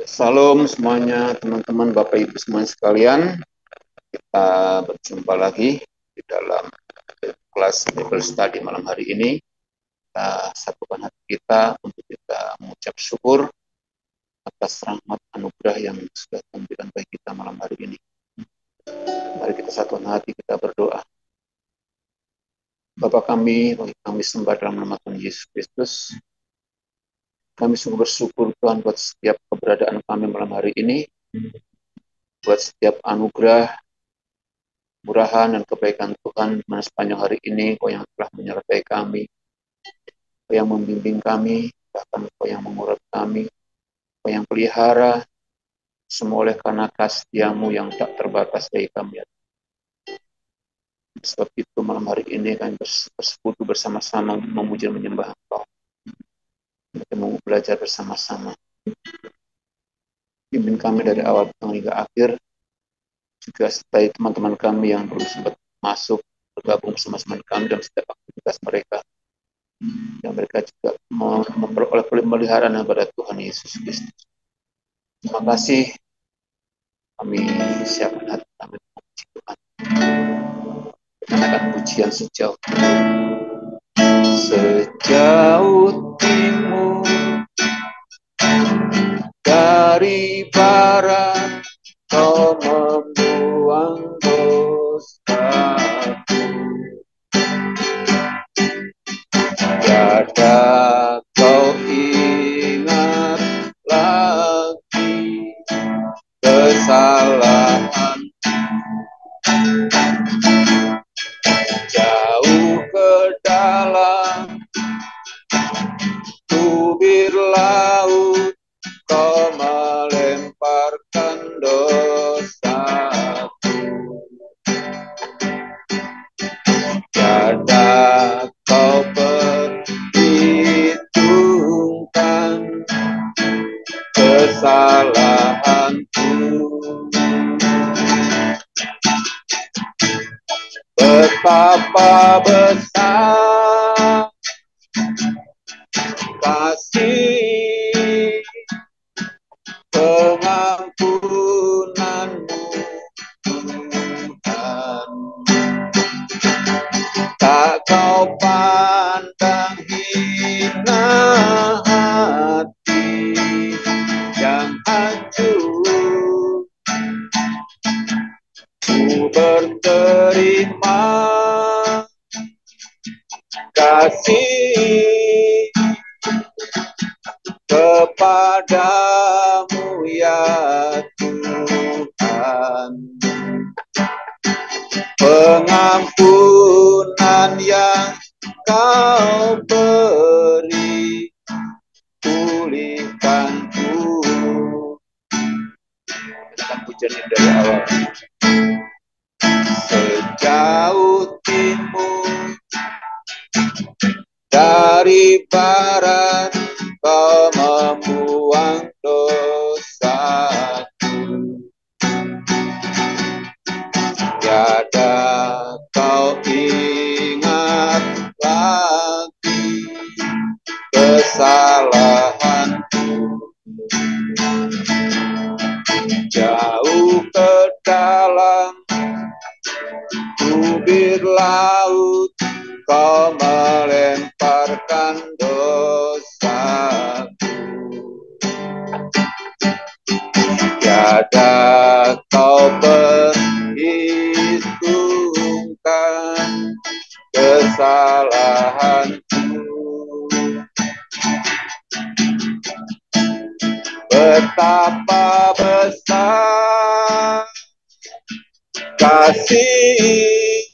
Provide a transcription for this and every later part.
Salam semuanya teman-teman Bapak Ibu semuanya sekalian. Kita berjumpa lagi di dalam kelas Bible Study malam hari ini. Kita satukan hati kita untuk kita mengucap syukur atas rahmat anugerah yang sudah Tuhan berikan bagi kita malam hari ini. Mari kita satukan hati, kita berdoa. Bapa kami, bagi kami sembah dalam nama Tuhan Yesus Kristus. Kami sungguh bersyukur Tuhan buat setiap keberadaan kami malam hari ini, buat setiap anugerah, murahan dan kebaikan Tuhan di sepanjang hari ini, Kau yang telah menyertai kami, Kau yang membimbing kami, bahkan Kau yang mengurut kami, Kau yang pelihara, semua oleh karena kasih-Mu yang tak terbatas bagi kami. Sebab itu malam hari ini kami bersekutu bersama-sama memuji dan menyembah Engkau. Kita mau belajar bersama-sama. Pimpin kami dari awal hingga akhir, juga sertai teman-teman kami yang belum sempat masuk bergabung bersama-sama kami dalam setiap aktivitas mereka, yang mereka juga memperoleh pemeliharaan kepada Tuhan Yesus Kristus. Terima kasih. Kami siapkan hati kami memuji Tuhan. Mengenalkan pujian sejauh timur dari barat, Kau membuang dosaku. Tiada Kau ingat lagi kesalahan. Jauh ke dalam tubir laut, Kau melemparkan dosaku. Tiada Kau perhitungkan kesalahanku. Betapa besar kasih pengampunan-Mu, Tuhan. Tak Kau pandang hina hati yang hancur. Ku berterima kasih kepadamu ya Tuhan. Pengampunan yang Kau beri, pulihkanku. Kita pujian dari awal. Sejauh timur dari barat, Kau membuang dosaku. Tiada Kau ingat lagi kesalahanku. Jauh ke dalam tubir laut, Kau melemparkan dosaku. Tiada Kau perhitungkan kesalahanku. Betapa besar kasih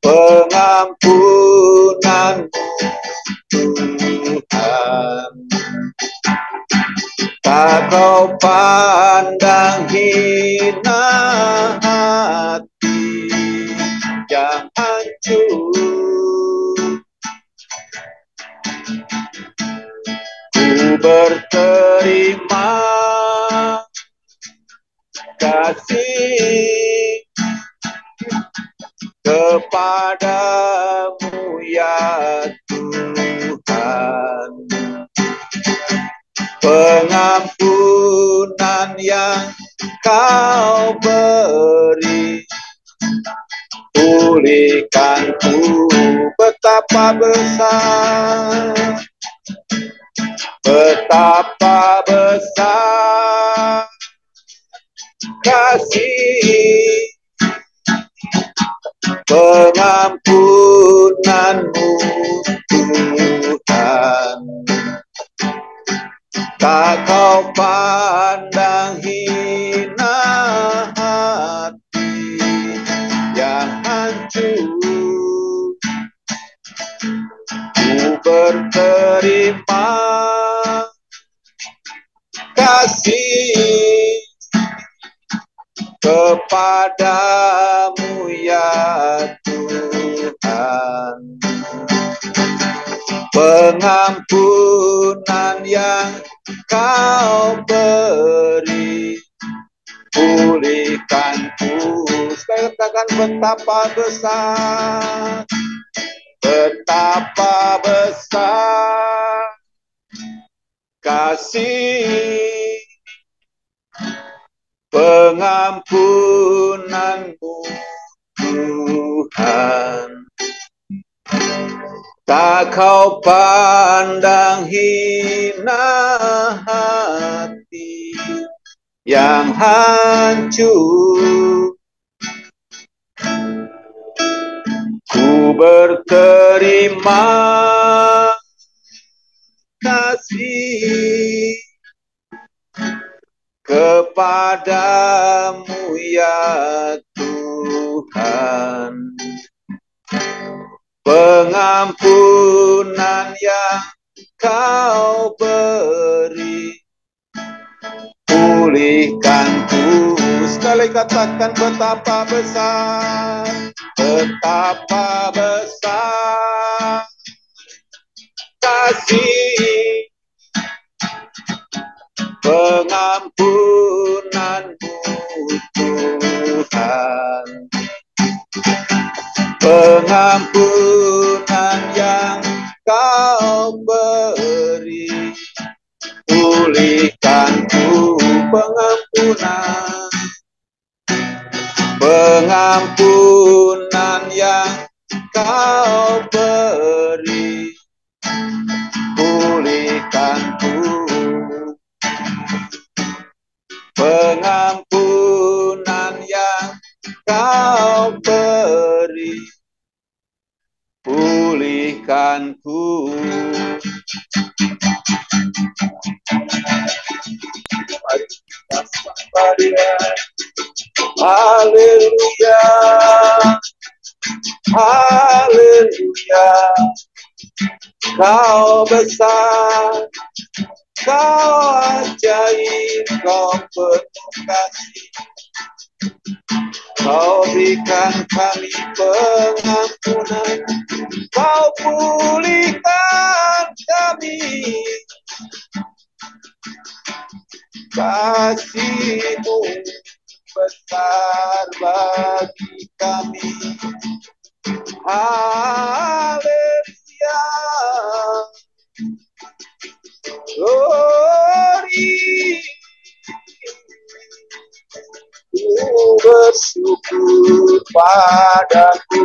pengampunan-Mu, Tuhan. Tak Kau pandang hina hati yang hancur. Ku berterima kasih kepadamu ya Tuhan. pengampunan yang kau beri, pulihkanku betapa besar, betapa besar kasih pengampunanmu Tuhan. Tak kau pandang hina hati yang hancur, ku berterima kasih kepadamu ya Tuhan. Pengampunan yang kau beri, pulihkanku. Sekali katakan betapa besar, betapa besar kasih pengampunanmu Tuhan. Tak kau pandang hina hati yang hancur, ku berterima kasih kepadamu ya Tuhan. Pengampunan yang kau beri, pulihkanku. Sekali katakan betapa besar, betapa besar kasih pengampunanmu Tuhan. Pengampunan yang kau beri, pulihkanku. Pengampunan, pengampunan yang kau beri, pulihkanku. Pengampunan yang kau beri, pulihkanku. Haleluya, haleluya. Kau besar, kau ajaib, kau penuh kasih. Kau berikan kami pengampunan, kau pulihkan kami. Kasih-Mu besar bagi kami. Haleluya. Glory. Ku bersyukur padaku.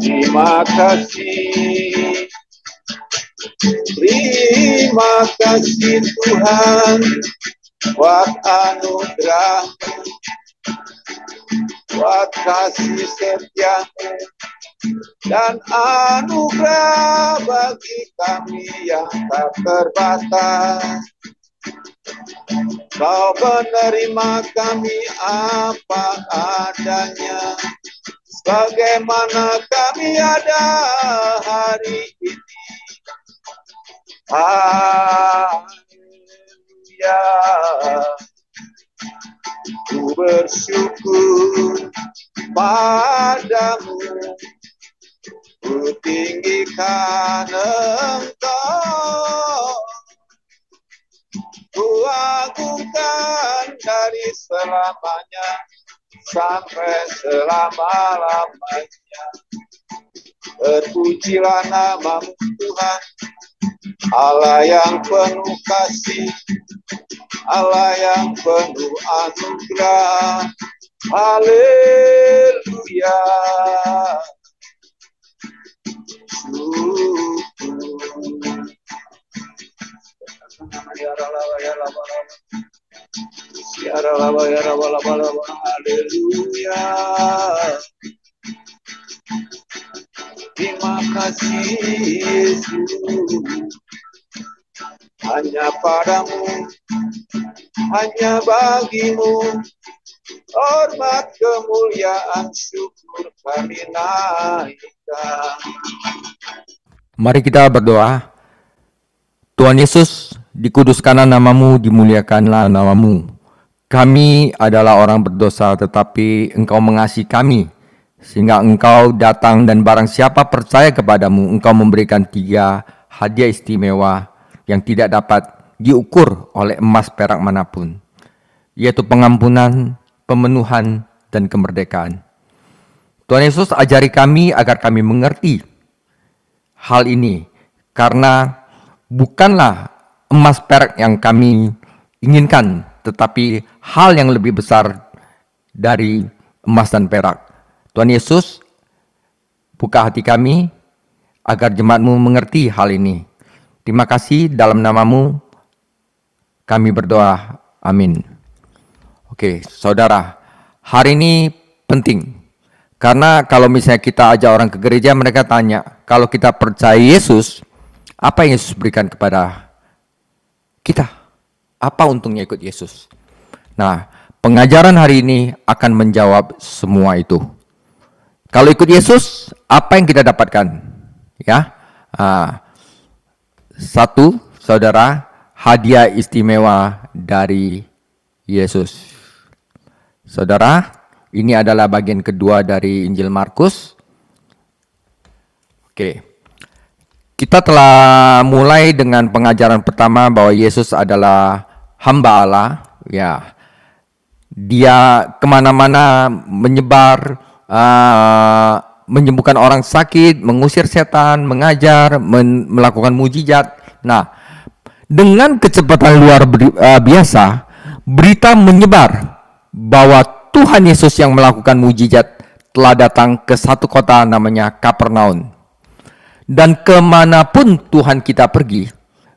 Terima kasih. Terima kasih Tuhan buat anugerah-Mu, buat kasih setia-Mu, dan anugerah bagi kami yang tak terbatas. Kau menerima kami apa adanya, sebagaimana kami ada hari ini. Haleluya. Ku bersyukur padamu, ku tinggikan Engkau, ku agungkan dari selamanya sampai selama-lamanya. Terpujilah nama-Mu Tuhan, Allah yang penuh kasih, Allah yang penuh anugerah. Haleluya. Haleluya. Terima kasih Yesus. Hanya padamu, hanya bagimu, hormat kemuliaan syukur kami naikkan. Mari kita berdoa. Tuhan Yesus, dikuduskanlah namamu, dimuliakanlah namamu. Kami adalah orang berdosa, tetapi Engkau mengasihi kami, sehingga Engkau datang dan barang siapa percaya kepadamu, Engkau memberikan 3 hadiah istimewa yang tidak dapat diukur oleh emas perak manapun, yaitu pengampunan, pemenuhan, dan kemerdekaan. Tuhan Yesus, ajari kami agar kami mengerti hal ini, karena bukanlah emas perak yang kami inginkan, tetapi hal yang lebih besar dari emas dan perak. Tuhan Yesus, buka hati kami agar jemaat-Mu mengerti hal ini. Terima kasih, dalam namamu kami berdoa. Amin. Oke, saudara, hari ini penting. Karena kalau misalnya kita ajak orang ke gereja, mereka tanya, kalau kita percaya Yesus, apa yang Yesus berikan kepada kita? Apa untungnya ikut Yesus? Nah, pengajaran hari ini akan menjawab semua itu. Kalau ikut Yesus, apa yang kita dapatkan? Ya, satu, saudara, hadiah istimewa dari Yesus. Saudara, ini adalah bagian kedua dari Injil Markus. Oke. Kita telah mulai dengan pengajaran pertama bahwa Yesus adalah hamba Allah. Ya, Dia kemana-mana menyebar, menyembuhkan orang sakit, mengusir setan, mengajar, melakukan mujizat. Nah, dengan kecepatan luar biasa, berita menyebar bahwa Tuhan Yesus yang melakukan mujizat telah datang ke satu kota namanya Kapernaum. Dan kemanapun Tuhan kita pergi,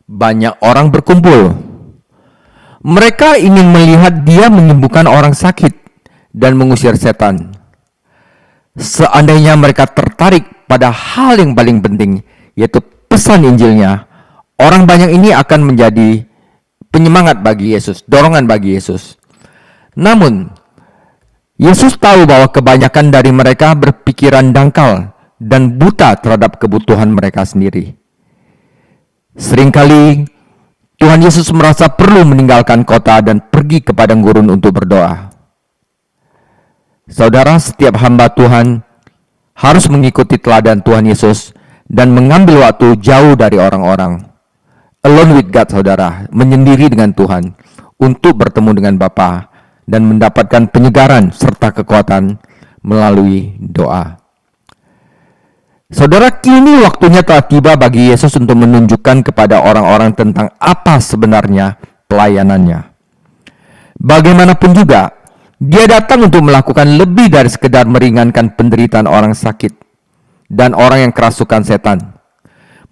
banyak orang berkumpul. Mereka ingin melihat Dia menyembuhkan orang sakit dan mengusir setan. Seandainya mereka tertarik pada hal yang paling penting, yaitu pesan Injilnya, orang banyak ini akan menjadi penyemangat bagi Yesus, dorongan bagi Yesus. Namun, Yesus tahu bahwa kebanyakan dari mereka berpikiran dangkal dan buta terhadap kebutuhan mereka sendiri. Seringkali Tuhan Yesus merasa perlu meninggalkan kota dan pergi ke padang gurun untuk berdoa. Saudara, setiap hamba Tuhan harus mengikuti teladan Tuhan Yesus dan mengambil waktu jauh dari orang-orang. Alone with God, saudara, menyendiri dengan Tuhan untuk bertemu dengan Bapa dan mendapatkan penyegaran serta kekuatan melalui doa. Saudara, kini waktunya telah tiba bagi Yesus untuk menunjukkan kepada orang-orang tentang apa sebenarnya pelayanannya. Bagaimanapun juga, Dia datang untuk melakukan lebih dari sekedar meringankan penderitaan orang sakit dan orang yang kerasukan setan.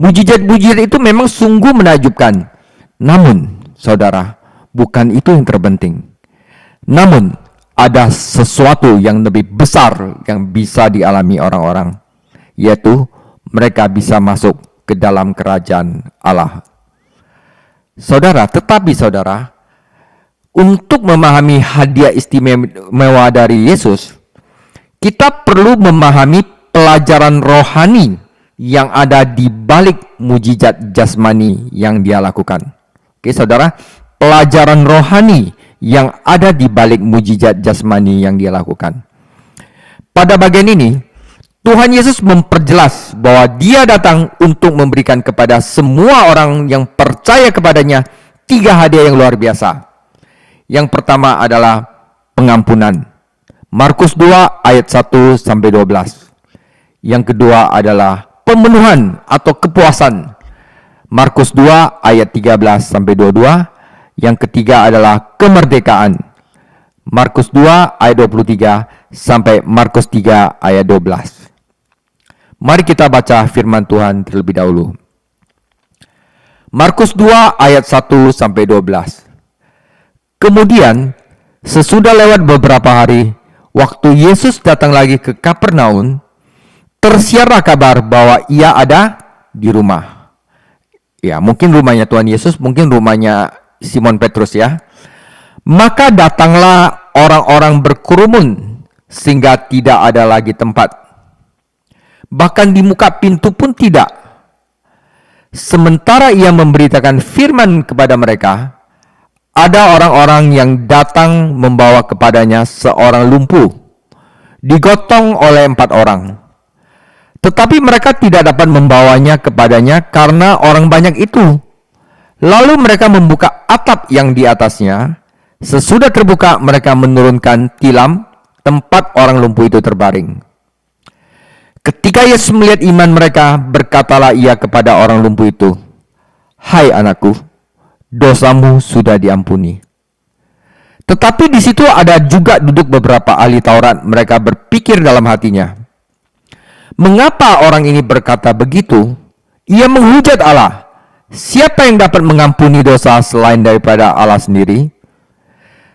Mujizat-mujizat itu memang sungguh menakjubkan. Namun, saudara, bukan itu yang terpenting. Namun, ada sesuatu yang lebih besar yang bisa dialami orang-orang, yaitu mereka bisa masuk ke dalam kerajaan Allah. Saudara, tetapi saudara, untuk memahami hadiah istimewa dari Yesus, kita perlu memahami pelajaran rohani yang ada di balik mujizat jasmani yang Dia lakukan. Oke, saudara, pelajaran rohani yang ada di balik mujizat jasmani yang Dia lakukan. Pada bagian ini, Tuhan Yesus memperjelas bahwa Dia datang untuk memberikan kepada semua orang yang percaya kepadanya 3 hadiah yang luar biasa. Yang pertama adalah pengampunan. Markus 2 ayat 1 sampai 12. Yang kedua adalah pemenuhan atau kepuasan. Markus 2 ayat 13 sampai 22. Yang ketiga adalah kemerdekaan. Markus 2 ayat 23 sampai Markus 3 ayat 12. Mari kita baca firman Tuhan terlebih dahulu. Markus 2 ayat 1 sampai 12. Kemudian sesudah lewat beberapa hari, waktu Yesus datang lagi ke Kapernaum, tersiarlah kabar bahwa ia ada di rumah. Ya, mungkin rumahnya Tuhan Yesus, mungkin rumahnya Simon Petrus ya. Maka datanglah orang-orang berkerumun sehingga tidak ada lagi tempat. Bahkan di muka pintu pun tidak. Sementara ia memberitakan firman kepada mereka, ada orang-orang yang datang membawa kepadanya seorang lumpuh, digotong oleh 4 orang. Tetapi mereka tidak dapat membawanya kepadanya karena orang banyak itu. Lalu mereka membuka atap yang di atasnya. Sesudah terbuka, mereka menurunkan tilam tempat orang lumpuh itu terbaring. Ketika Yesus melihat iman mereka, berkatalah ia kepada orang lumpuh itu, "Hai anakku, dosamu sudah diampuni." Tetapi di situ ada juga duduk beberapa ahli Taurat. Mereka berpikir dalam hatinya, "Mengapa orang ini berkata begitu? Ia menghujat Allah. Siapa yang dapat mengampuni dosa selain daripada Allah sendiri?"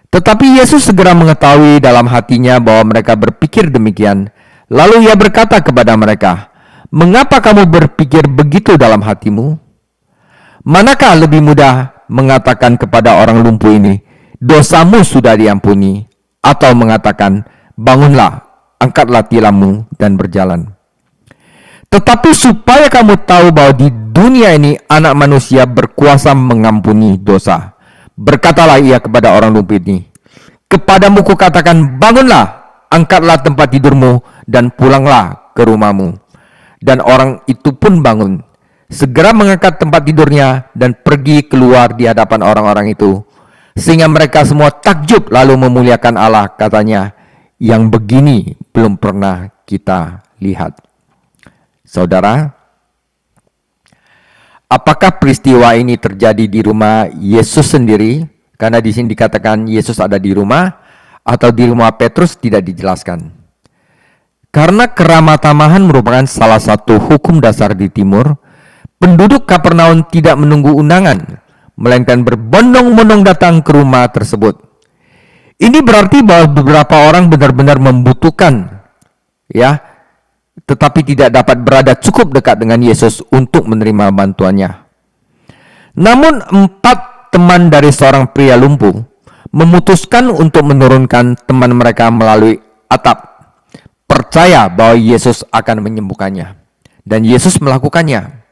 Tetapi Yesus segera mengetahui dalam hatinya bahwa mereka berpikir demikian. Lalu ia berkata kepada mereka, "Mengapa kamu berpikir begitu dalam hatimu? Manakah lebih mudah mengatakan kepada orang lumpuh ini, 'Dosamu sudah diampuni,' atau mengatakan, 'Bangunlah, angkatlah tilammu dan berjalan'? Tetapi supaya kamu tahu bahwa di dunia ini Anak Manusia berkuasa mengampuni dosa, berkatalah ia kepada orang lumpuh ini, 'Kepadamu kukatakan, bangunlah, angkatlah tempat tidurmu dan pulanglah ke rumahmu.' Dan orang itu pun bangun, segera mengangkat tempat tidurnya dan pergi keluar di hadapan orang-orang itu. Sehingga mereka semua takjub lalu memuliakan Allah, katanya, 'Yang begini belum pernah kita lihat.'" Saudara, apakah peristiwa ini terjadi di rumah Yesus sendiri? Karena di sini dikatakan Yesus ada di rumah, atau di rumah Petrus tidak dijelaskan. Karena keramatamahan merupakan salah satu hukum dasar di timur, penduduk Kapernaum tidak menunggu undangan, melainkan berbondong-bondong datang ke rumah tersebut. Ini berarti bahwa beberapa orang benar-benar membutuhkan, ya, tetapi tidak dapat berada cukup dekat dengan Yesus untuk menerima bantuannya. Namun 4 teman dari seorang pria lumpuh memutuskan untuk menurunkan teman mereka melalui atap, percaya bahwa Yesus akan menyembuhkannya. Dan Yesus melakukannya.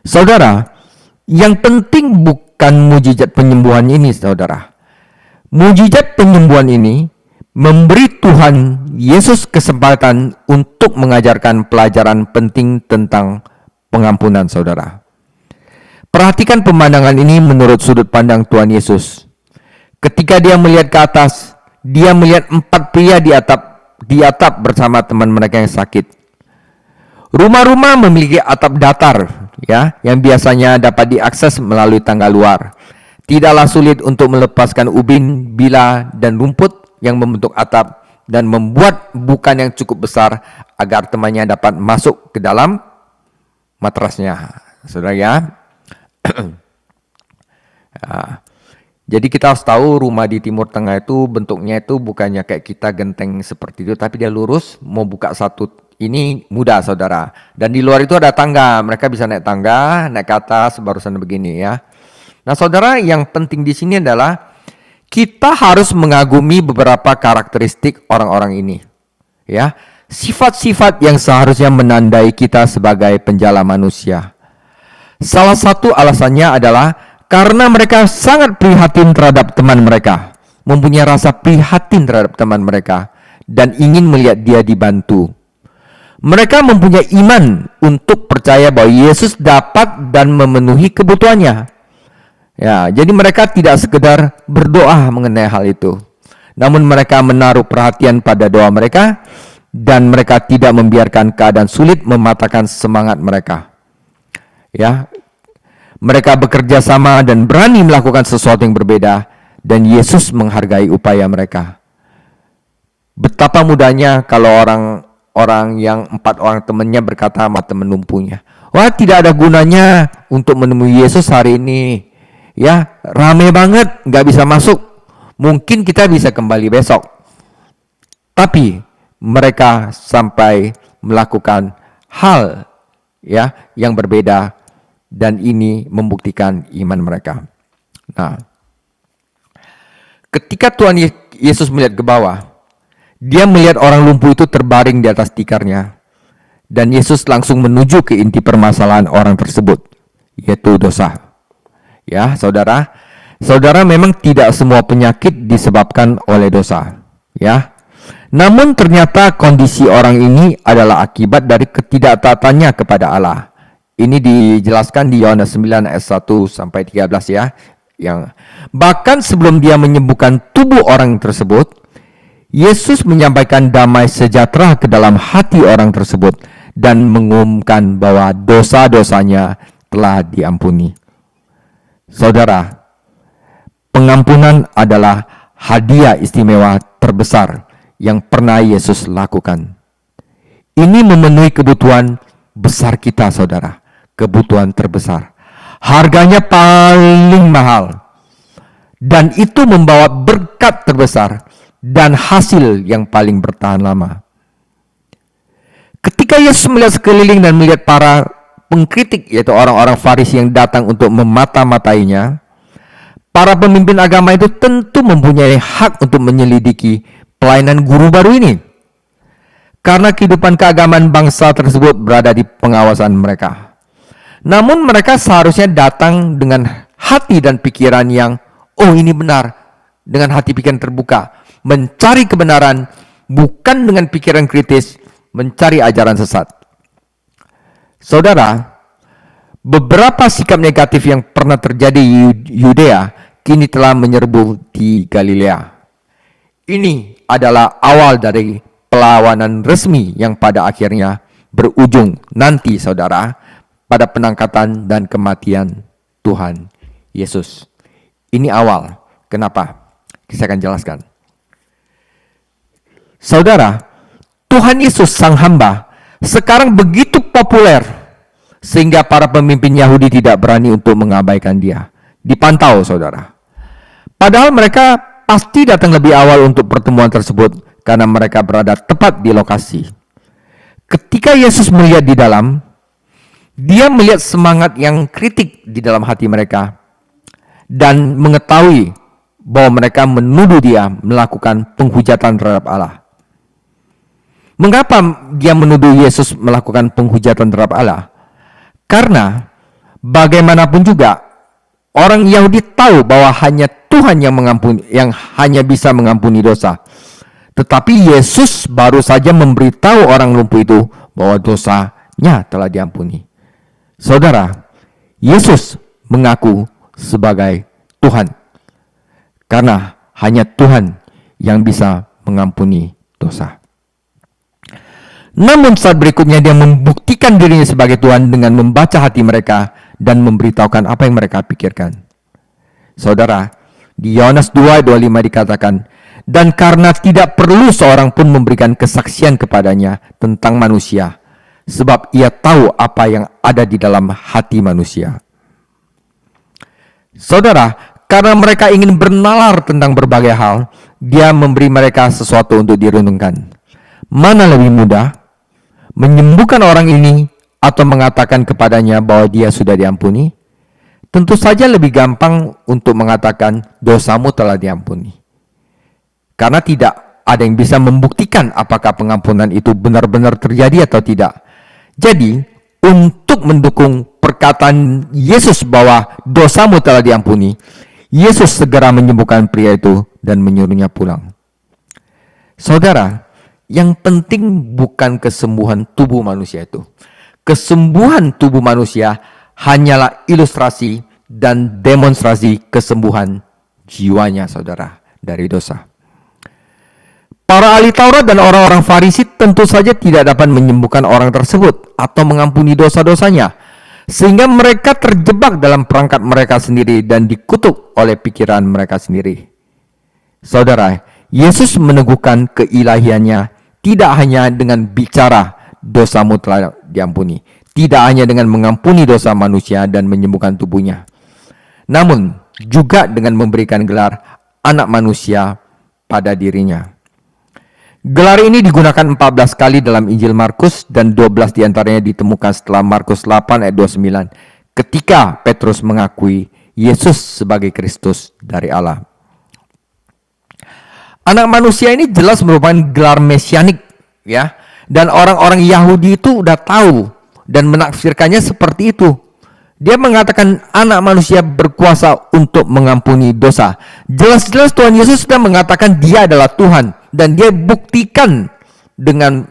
Saudara, yang penting bukan mujizat penyembuhan ini, saudara. Mujizat penyembuhan ini memberi Tuhan Yesus kesempatan untuk mengajarkan pelajaran penting tentang pengampunan, saudara. Perhatikan pemandangan ini menurut sudut pandang Tuhan Yesus. Ketika dia melihat ke atas, dia melihat 4 pria di atap bersama teman mereka yang sakit. Rumah-rumah memiliki atap datar, ya, yang biasanya dapat diakses melalui tangga luar. Tidaklah sulit untuk melepaskan ubin, bila, dan rumput yang membentuk atap dan membuat bukan yang cukup besar agar temannya dapat masuk ke dalam matrasnya. Saudara ya. Jadi kita harus tahu rumah di Timur Tengah itu bentuknya itu bukannya kayak kita genteng seperti itu, tapi dia lurus, mau buka satu ini mudah, saudara. Dan di luar itu ada tangga, mereka bisa naik tangga, naik ke atas, barusan begini ya. Nah saudara, yang penting di sini adalah kita harus mengagumi beberapa karakteristik orang-orang ini. Ya, sifat-sifat yang seharusnya menandai kita sebagai penjala manusia. Salah satu alasannya adalah karena mereka sangat prihatin terhadap teman mereka, mempunyai rasa prihatin terhadap teman mereka, dan ingin melihat dia dibantu. Mereka mempunyai iman untuk percaya bahwa Yesus dapat dan memenuhi kebutuhannya. Ya, jadi mereka tidak sekedar berdoa mengenai hal itu, namun mereka menaruh perhatian pada doa mereka, dan mereka tidak membiarkan keadaan sulit mematahkan semangat mereka. Ya, Mereka bekerja sama dan berani melakukan sesuatu yang berbeda, dan Yesus menghargai upaya mereka. Betapa mudahnya kalau orang yang 4 orang temannya berkata sama teman lumpuhnya, wah, tidak ada gunanya untuk menemui Yesus hari ini. Ya, rame banget, nggak bisa masuk. Mungkin kita bisa kembali besok. Tapi mereka sampai melakukan hal ya yang berbeda, dan ini membuktikan iman mereka. Nah, ketika Tuhan Yesus melihat ke bawah, dia melihat orang lumpuh itu terbaring di atas tikarnya, dan Yesus langsung menuju ke inti permasalahan orang tersebut, yaitu dosa. Ya, saudara, memang tidak semua penyakit disebabkan oleh dosa, ya. Namun ternyata kondisi orang ini adalah akibat dari ketidaktaatannya kepada Allah. Ini dijelaskan di Yohanes 9 ayat 1 sampai 13 ya. Yang bahkan sebelum dia menyembuhkan tubuh orang tersebut, Yesus menyampaikan damai sejahtera ke dalam hati orang tersebut dan mengumumkan bahwa dosa-dosanya telah diampuni. Saudara, pengampunan adalah hadiah istimewa terbesar yang pernah Yesus lakukan. Ini memenuhi kebutuhan besar kita, saudara. Kebutuhan terbesar. Harganya paling mahal. Dan itu membawa berkat terbesar dan hasil yang paling bertahan lama. Ketika Yesus melihat sekeliling dan melihat para pengkritik, yaitu orang-orang Farisi yang datang untuk memata-matainya, para pemimpin agama itu tentu mempunyai hak untuk menyelidiki pelayanan guru baru ini, karena kehidupan keagamaan bangsa tersebut berada di pengawasan mereka. Namun mereka seharusnya datang dengan hati dan pikiran yang, oh ini benar, dengan hati pikiran terbuka, mencari kebenaran, bukan dengan pikiran kritis, mencari ajaran sesat. Saudara, beberapa sikap negatif yang pernah terjadi di Yudea kini telah menyerbu di Galilea. Ini adalah awal dari perlawanan resmi yang pada akhirnya berujung nanti, saudara, pada penangkatan dan kematian Tuhan Yesus. Ini awal. Kenapa? Saya akan jelaskan. Saudara, Tuhan Yesus sang hamba sekarang begitu populer sehingga para pemimpin Yahudi tidak berani untuk mengabaikan dia. Dipantau, saudara. Padahal mereka pasti datang lebih awal untuk pertemuan tersebut karena mereka berada tepat di lokasi. Ketika Yesus melihat di dalam, dia melihat semangat yang kritik di dalam hati mereka dan mengetahui bahwa mereka menuduh dia melakukan penghujatan terhadap Allah. Mengapa dia menuduh Yesus melakukan penghujatan terhadap Allah? Karena bagaimanapun juga orang Yahudi tahu bahwa hanya Tuhan yang hanya bisa mengampuni dosa. Tetapi Yesus baru saja memberitahu orang lumpuh itu bahwa dosanya telah diampuni. Saudara, Yesus mengaku sebagai Tuhan. Karena hanya Tuhan yang bisa mengampuni dosa. Namun saat berikutnya dia membuktikan dirinya sebagai Tuhan dengan membaca hati mereka dan memberitahukan apa yang mereka pikirkan. Saudara, di Yohanes 2:25 dikatakan, dan karena tidak perlu seorang pun memberikan kesaksian kepadanya tentang manusia, sebab ia tahu apa yang ada di dalam hati manusia. Saudara, karena mereka ingin bernalar tentang berbagai hal, dia memberi mereka sesuatu untuk direnungkan. Mana lebih mudah? Menyembuhkan orang ini atau mengatakan kepadanya bahwa dia sudah diampuni? Tentu saja lebih gampang untuk mengatakan dosamu telah diampuni. Karena tidak ada yang bisa membuktikan apakah pengampunan itu benar-benar terjadi atau tidak. Jadi, untuk mendukung perkataan Yesus bahwa dosamu telah diampuni, Yesus segera menyembuhkan pria itu dan menyuruhnya pulang. Saudara, yang penting bukan kesembuhan tubuh manusia itu. Kesembuhan tubuh manusia hanyalah ilustrasi dan demonstrasi kesembuhan jiwanya, saudara, dari dosa. Para ahli Taurat dan orang-orang Farisi tentu saja tidak dapat menyembuhkan orang tersebut atau mengampuni dosa-dosanya. sehingga mereka terjebak dalam perangkap mereka sendiri dan dikutuk oleh pikiran mereka sendiri. Saudara, Yesus meneguhkan keilahiannya tidak hanya dengan bicara dosamu telah diampuni, tidak hanya dengan mengampuni dosa manusia dan menyembuhkan tubuhnya, namun juga dengan memberikan gelar anak manusia pada dirinya. Gelar ini digunakan 14 kali dalam Injil Markus dan 12 diantaranya ditemukan setelah Markus 8 ayat 29 ketika Petrus mengakui Yesus sebagai Kristus dari Allah. Anak manusia ini jelas merupakan gelar mesianik, ya. Dan orang-orang Yahudi itu udah tahu dan menafsirkannya seperti itu. Dia mengatakan anak manusia berkuasa untuk mengampuni dosa. Jelas-jelas Tuhan Yesus sudah mengatakan dia adalah Tuhan. Dan dia buktikan dengan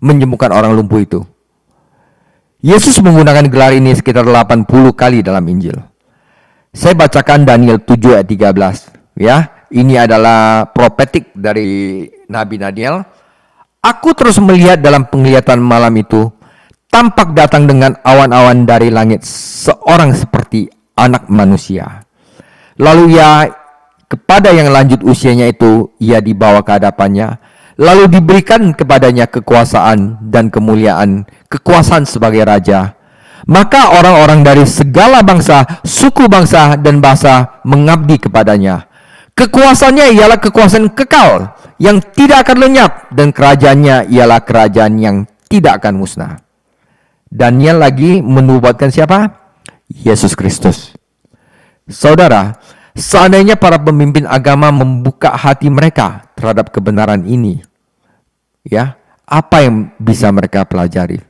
menyembuhkan orang lumpuh itu. Yesus menggunakan gelar ini sekitar 80 kali dalam Injil. Saya bacakan Daniel 7 ayat 13. Ya, ini adalah profetik dari Nabi Daniel. Aku terus melihat dalam penglihatan malam itu, tampak datang dengan awan-awan dari langit seorang seperti anak manusia. Lalu kepada yang lanjut usianya itu, ia dibawa ke hadapannya, lalu diberikan kepadanya kekuasaan dan kemuliaan, kekuasaan sebagai raja. Maka orang-orang dari segala bangsa, suku bangsa, dan bahasa mengabdi kepadanya. Kekuasaannya ialah kekuasaan kekal, yang tidak akan lenyap, dan kerajaannya ialah kerajaan yang tidak akan musnah. Daniel lagi menubuatkan siapa? Yesus Kristus. Saudara, seandainya para pemimpin agama membuka hati mereka terhadap kebenaran ini, ya, apa yang bisa mereka pelajari?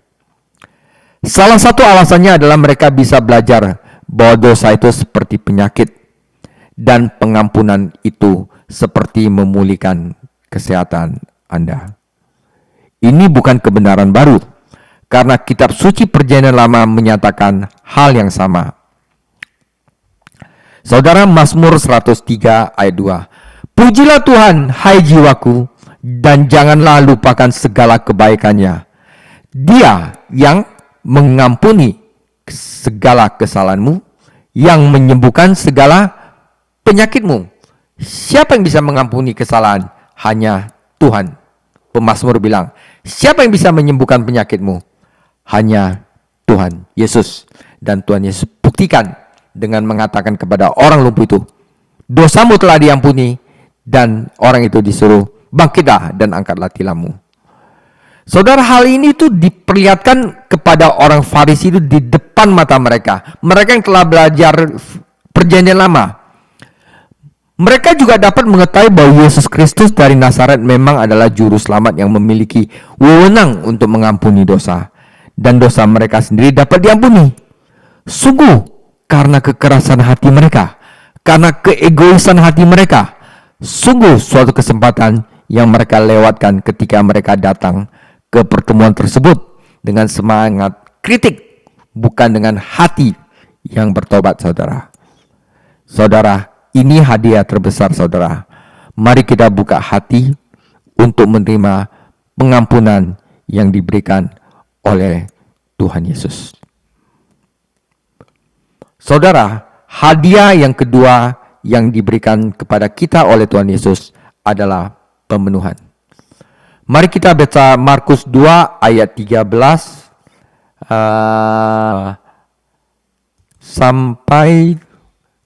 Salah satu alasannya adalah mereka bisa belajar bahwa dosa itu seperti penyakit dan pengampunan itu seperti memulihkan kesehatan Anda. Ini bukan kebenaran baru, karena kitab suci Perjanjian Lama menyatakan hal yang sama. Saudara, Mazmur 103 ayat 2. Pujilah Tuhan, hai jiwaku, dan janganlah lupakan segala kebaikannya. Dia yang mengampuni segala kesalahanmu, yang menyembuhkan segala penyakitmu. Siapa yang bisa mengampuni kesalahan? Hanya Tuhan. Pemazmur bilang, siapa yang bisa menyembuhkan penyakitmu? Hanya Tuhan Yesus. Dan Tuhan Yesus buktikan dengan mengatakan kepada orang lumpuh itu, dosamu telah diampuni, dan orang itu disuruh bangkitlah dan angkatlah tilammu. Saudara, hal ini itu diperlihatkan kepada orang Farisi itu di depan mata mereka. Mereka yang telah belajar Perjanjian Lama. Mereka juga dapat mengetahui bahwa Yesus Kristus dari Nazaret memang adalah juru selamat yang memiliki wewenang untuk mengampuni dosa. Dan dosa mereka sendiri dapat diampuni. Sungguh, karena kekerasan hati mereka, karena keegoisan hati mereka, sungguh suatu kesempatan yang mereka lewatkan ketika mereka datang ke pertemuan tersebut dengan semangat kritik, bukan dengan hati yang bertobat, saudara. Saudara, ini hadiah terbesar, saudara. Mari kita buka hati untuk menerima pengampunan yang diberikan oleh Tuhan Yesus. Saudara, hadiah yang kedua yang diberikan kepada kita oleh Tuhan Yesus adalah pemenuhan. Mari kita baca Markus 2 ayat 13 sampai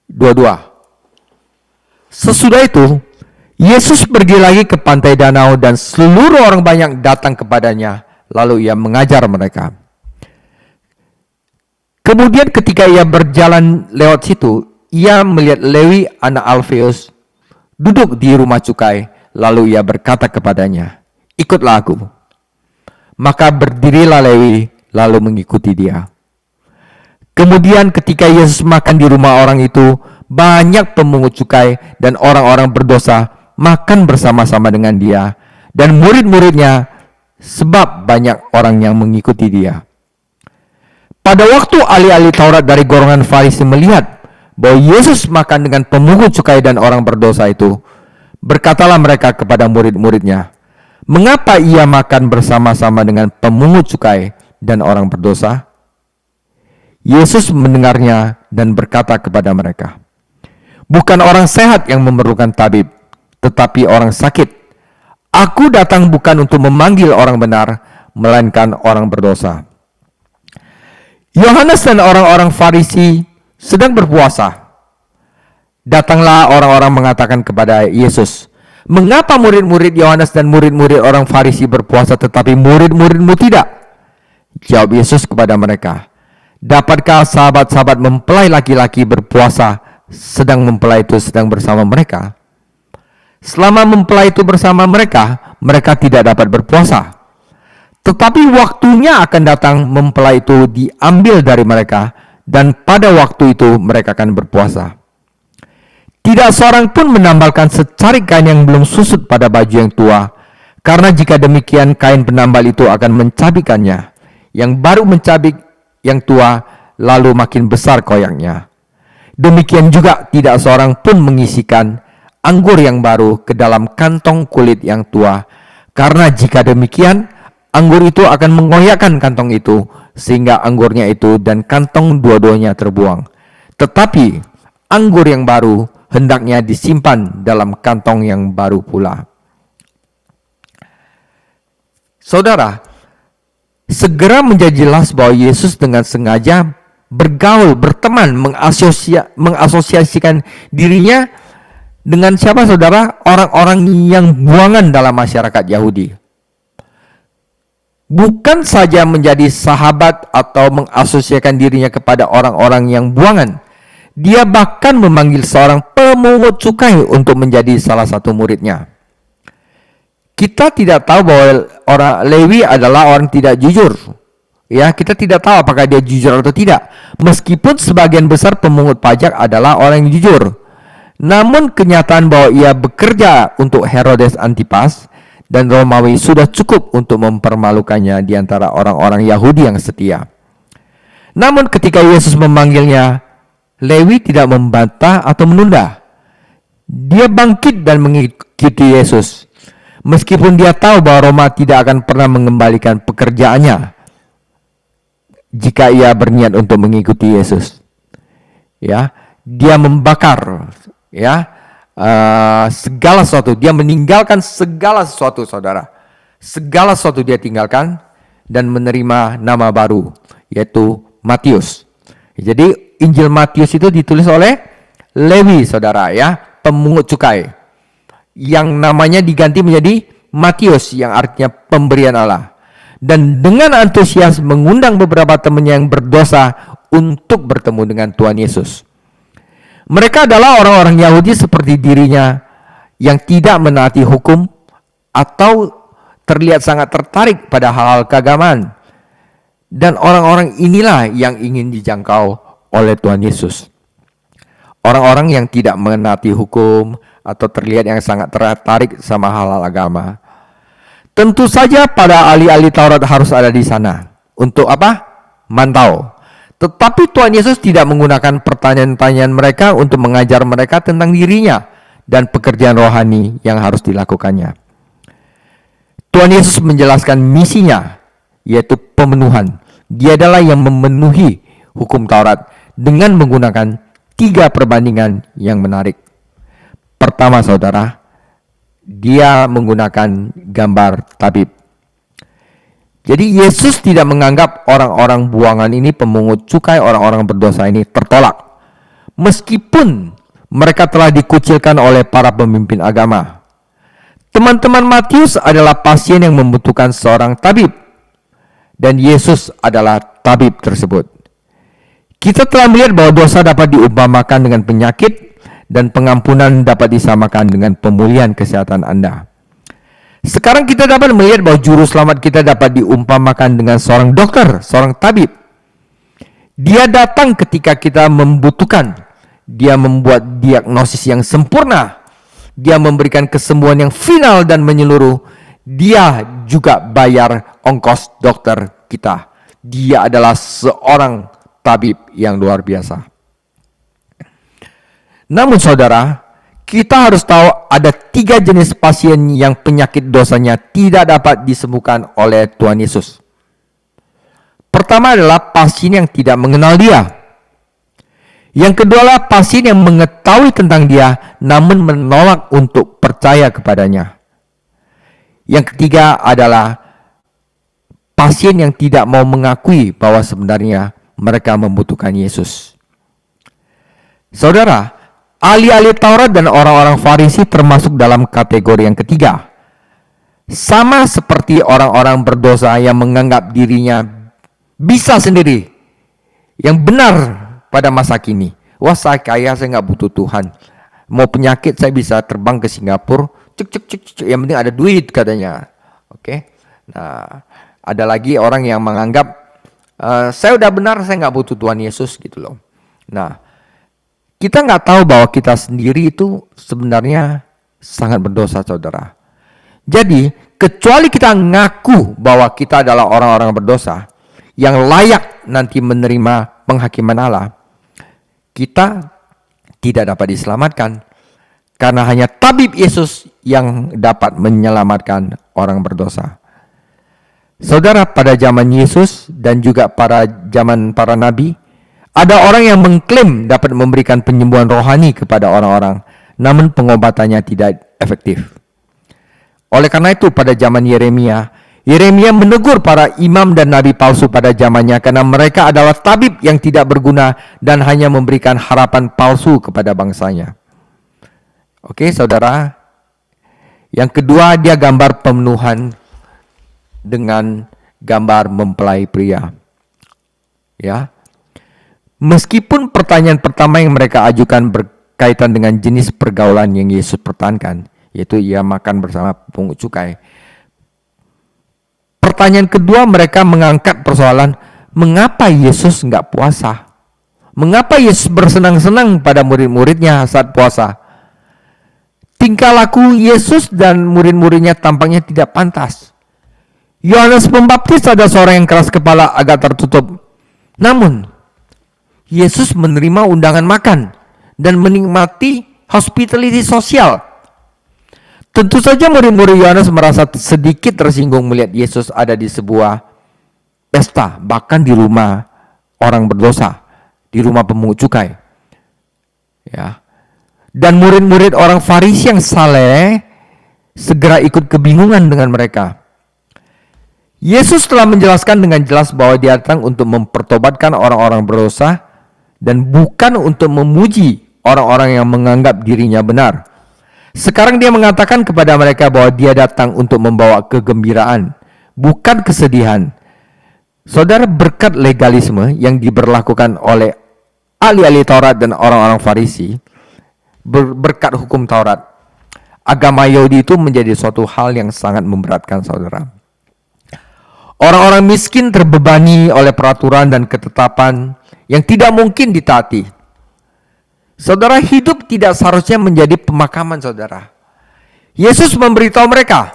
22. Sesudah itu, Yesus pergi lagi ke pantai danau dan seluruh orang banyak datang kepadanya, lalu ia mengajar mereka. Kemudian ketika ia berjalan lewat situ, ia melihat Lewi anak Alfeus duduk di rumah cukai, lalu ia berkata kepadanya, ikutlah aku. Maka berdirilah Lewi, lalu mengikuti dia. Kemudian ketika Yesus makan di rumah orang itu, banyak pemungut cukai dan orang-orang berdosa makan bersama-sama dengan dia dan murid-muridnya, sebab banyak orang yang mengikuti dia. Pada waktu ahli-ahli Taurat dari golongan Farisi melihat bahwa Yesus makan dengan pemungut cukai dan orang berdosa itu, berkatalah mereka kepada murid-muridnya, mengapa ia makan bersama-sama dengan pemungut cukai dan orang berdosa? Yesus mendengarnya dan berkata kepada mereka, "Bukan orang sehat yang memerlukan tabib, tetapi orang sakit. Aku datang bukan untuk memanggil orang benar, melainkan orang berdosa." Yohanes dan orang-orang Farisi sedang berpuasa. Datanglah orang-orang mengatakan kepada Yesus, "Mengapa murid-murid Yohanes dan murid-murid orang Farisi berpuasa tetapi murid-muridmu tidak?" Jawab Yesus kepada mereka, "Dapatkah sahabat-sahabat mempelai laki-laki berpuasa sedang mempelai itu sedang bersama mereka? Selama mempelai itu bersama mereka, mereka tidak dapat berpuasa. Tetapi waktunya akan datang mempelai itu diambil dari mereka, dan pada waktu itu mereka akan berpuasa. Tidak seorang pun menambalkan secarik kain yang belum susut pada baju yang tua, karena jika demikian kain penambal itu akan mencabikannya. Yang baru mencabik yang tua, lalu makin besar koyaknya. Demikian juga tidak seorang pun mengisikan anggur yang baru ke dalam kantong kulit yang tua, karena jika demikian anggur itu akan mengoyakkan kantong itu, sehingga anggurnya itu dan kantong dua-duanya terbuang. Tetapi anggur yang baru hendaknya disimpan dalam kantong yang baru pula." Saudara, segera menjadi jelas bahwa Yesus dengan sengaja bergaul, berteman, mengasosiasikan dirinya dengan siapa, saudara? Orang-orang yang buangan dalam masyarakat Yahudi. Bukan saja menjadi sahabat atau mengasosiasikan dirinya kepada orang-orang yang buangan, dia bahkan memanggil seorang pemungut cukai untuk menjadi salah satu muridnya. Kita tidak tahu bahwa orang Lewi adalah orang tidak jujur. Ya, kita tidak tahu apakah dia jujur atau tidak. Meskipun sebagian besar pemungut pajak adalah orang yang jujur. Namun kenyataan bahwa ia bekerja untuk Herodes Antipas dan Romawi sudah cukup untuk mempermalukannya di antara orang-orang Yahudi yang setia. Namun ketika Yesus memanggilnya, Lewi tidak membantah atau menunda. Dia bangkit dan mengikuti Yesus. Meskipun dia tahu bahwa Roma tidak akan pernah mengembalikan pekerjaannya jika ia berniat untuk mengikuti Yesus. Ya, dia membakar segala sesuatu. Dia meninggalkan segala sesuatu, saudara. Segala sesuatu dia tinggalkan dan menerima nama baru, yaitu Matius. Jadi Injil Matius itu ditulis oleh Lewi, saudara, ya, pemungut cukai, yang namanya diganti menjadi Matius, yang artinya pemberian Allah. Dan dengan antusias mengundang beberapa temannya yang berdosa untuk bertemu dengan Tuhan Yesus. Mereka adalah orang-orang Yahudi seperti dirinya yang tidak menaati hukum atau terlihat sangat tertarik pada hal-hal keagamaan. Dan orang-orang inilah yang ingin dijangkau oleh Tuhan Yesus. Orang-orang yang tidak menaati hukum atau terlihat yang sangat tertarik sama hal-hal agama. Tentu saja para ahli-ahli Taurat harus ada di sana. Untuk apa? Mantau. Tetapi Tuhan Yesus tidak menggunakan pertanyaan-pertanyaan mereka untuk mengajar mereka tentang dirinya dan pekerjaan rohani yang harus dilakukannya. Tuhan Yesus menjelaskan misinya, yaitu pemenuhan. Dia adalah yang memenuhi hukum Taurat dengan menggunakan 3 perbandingan yang menarik. Pertama, saudara, dia menggunakan gambar tabib. Jadi Yesus tidak menganggap orang-orang buangan ini, pemungut cukai, orang-orang berdosa ini tertolak, meskipun mereka telah dikucilkan oleh para pemimpin agama. Teman-teman Matius adalah pasien yang membutuhkan seorang tabib, dan Yesus adalah tabib tersebut. Kita telah melihat bahwa dosa dapat diumpamakan dengan penyakit, dan pengampunan dapat disamakan dengan pemulihan kesehatan Anda. Sekarang kita dapat melihat bahwa juru selamat kita dapat diumpamakan dengan seorang dokter, seorang tabib. Dia datang ketika kita membutuhkan. Dia membuat diagnosis yang sempurna. Dia memberikan kesembuhan yang final dan menyeluruh. Dia juga bayar ongkos dokter kita. Dia adalah seorang tabib yang luar biasa. Namun saudara, kita harus tahu ada 3 jenis pasien yang penyakit dosanya tidak dapat disembuhkan oleh Tuhan Yesus. pertama adalah pasien yang tidak mengenal dia. Yang kedua adalah pasien yang mengetahui tentang dia namun menolak untuk percaya kepadanya. Yang ketiga adalah pasien yang tidak mau mengakui bahwa sebenarnya mereka membutuhkan Yesus. Saudara, ahli-ahli Taurat dan orang-orang Farisi termasuk dalam kategori yang ketiga. Sama seperti orang-orang berdosa yang menganggap dirinya bisa sendiri, yang benar pada masa kini. Wah, saya kaya, saya nggak butuh Tuhan. Mau penyakit saya bisa terbang ke Singapura, cek, yang penting ada duit katanya. Oke. Nah, ada lagi orang yang menganggap saya udah benar, saya nggak butuh Tuhan Yesus gitu loh. Nah, kita nggak tahu bahwa kita sendiri itu sebenarnya sangat berdosa, saudara. Jadi, kecuali kita ngaku bahwa kita adalah orang-orang berdosa yang layak nanti menerima penghakiman Allah, kita tidak dapat diselamatkan. Karena hanya tabib Yesus yang dapat menyelamatkan orang berdosa. Saudara, pada zaman Yesus dan juga pada zaman para nabi, ada orang yang mengklaim dapat memberikan penyembuhan rohani kepada orang-orang, namun pengobatannya tidak efektif. Oleh karena itu pada zaman Yeremia menegur para imam dan nabi palsu pada zamannya karena mereka adalah tabib yang tidak berguna dan hanya memberikan harapan palsu kepada bangsanya. Oke, saudara. Yang kedua, dia gambar pemenuhan dengan gambar mempelai pria. Ya. Meskipun pertanyaan pertama yang mereka ajukan berkaitan dengan jenis pergaulan yang Yesus pertahankan, yaitu ia makan bersama pungut cukai. Pertanyaan kedua, mereka mengangkat persoalan, mengapa Yesus nggak puasa? Mengapa Yesus bersenang-senang pada murid-muridnya saat puasa? Tingkah laku Yesus dan murid-muridnya tampaknya tidak pantas. Yohanes Pembaptis adalah seorang yang keras kepala, agak tertutup. Namun, Yesus menerima undangan makan dan menikmati hospitality sosial. Tentu saja murid-murid Yohanes merasa sedikit tersinggung melihat Yesus ada di sebuah pesta, bahkan di rumah orang berdosa, di rumah pemungut cukai. Ya. Dan murid-murid orang Farisi yang saleh segera ikut kebingungan dengan mereka. Yesus telah menjelaskan dengan jelas bahwa dia datang untuk mempertobatkan orang-orang berdosa dan bukan untuk memuji orang-orang yang menganggap dirinya benar. Sekarang dia mengatakan kepada mereka bahwa dia datang untuk membawa kegembiraan, bukan kesedihan. Saudara, berkat legalisme yang diberlakukan oleh ahli-ahli Taurat dan orang-orang Farisi, berkat hukum Taurat, agama Yahudi itu menjadi suatu hal yang sangat memberatkan, saudara. Orang-orang miskin terbebani oleh peraturan dan ketetapan yang tidak mungkin ditaati. Saudara, hidup tidak seharusnya menjadi pemakaman, saudara. Yesus memberitahu mereka,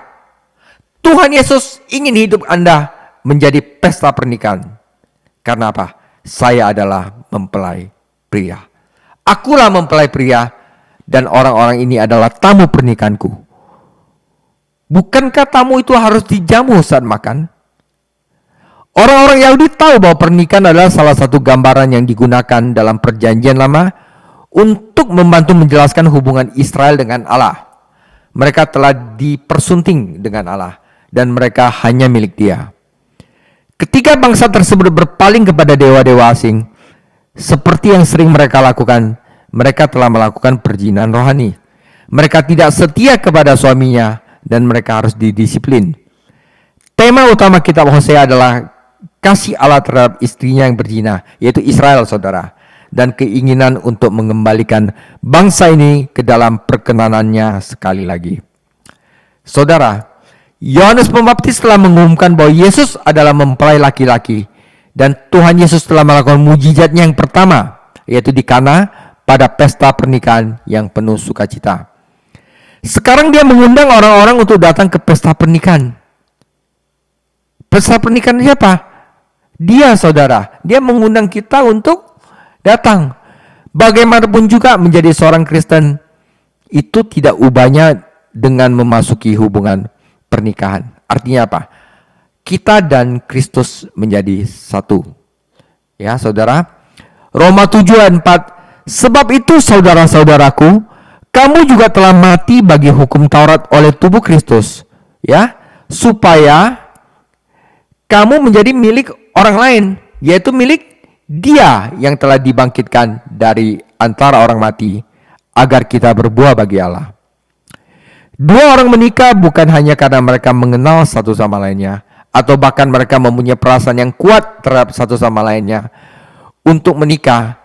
Tuhan Yesus ingin hidup Anda menjadi pesta pernikahan. Karena apa? Saya adalah mempelai pria. Akulah mempelai pria dan orang-orang ini adalah tamu pernikahanku. Bukankah tamu itu harus dijamu saat makan? Orang-orang Yahudi tahu bahwa pernikahan adalah salah satu gambaran yang digunakan dalam perjanjian lama untuk membantu menjelaskan hubungan Israel dengan Allah. Mereka telah dipersunting dengan Allah dan mereka hanya milik Dia. Ketika bangsa tersebut berpaling kepada dewa-dewa asing, seperti yang sering mereka lakukan, mereka telah melakukan perzinahan rohani. Mereka tidak setia kepada suaminya dan mereka harus didisiplin. Tema utama kitab Hosea adalah kasih Allah terhadap istrinya yang berzina, yaitu Israel, saudara, dan keinginan untuk mengembalikan bangsa ini ke dalam perkenanannya sekali lagi. Saudara, Yohanes Pembaptis telah mengumumkan bahwa Yesus adalah mempelai laki-laki dan Tuhan Yesus telah melakukan mujizatnya yang pertama, yaitu di Kana pada pesta pernikahan yang penuh sukacita. Sekarang dia mengundang orang-orang untuk datang ke pesta pernikahan. Pesta pernikahan siapa? Dia, saudara. Dia mengundang kita untuk datang. Bagaimanapun juga menjadi seorang Kristen itu tidak ubahnya dengan memasuki hubungan pernikahan. Artinya apa? kita dan Kristus menjadi satu. Ya, saudara. Roma 7 ayat 4. Sebab itu saudara-saudaraku, kamu juga telah mati bagi hukum Taurat oleh tubuh Kristus, ya, supaya kamu menjadi milik orang lain, yaitu milik Dia yang telah dibangkitkan dari antara orang mati, agar kita berbuah bagi Allah. Dua orang menikah bukan hanya karena mereka mengenal satu sama lainnya, atau bahkan mereka mempunyai perasaan yang kuat terhadap satu sama lainnya. Untuk menikah,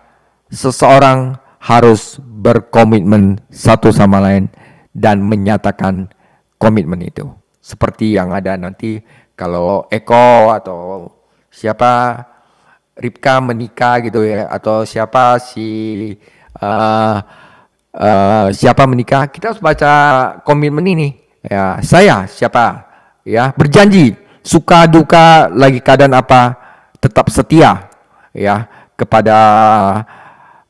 seseorang harus berkomitmen satu sama lain dan menyatakan komitmen itu. Seperti yang ada nanti kalau Eko atau siapa, Ripka menikah gitu ya, atau siapa siapa menikah, kita harus baca komitmen ini. Ya, saya siapa, ya, berjanji suka duka lagi keadaan apa tetap setia, ya, kepada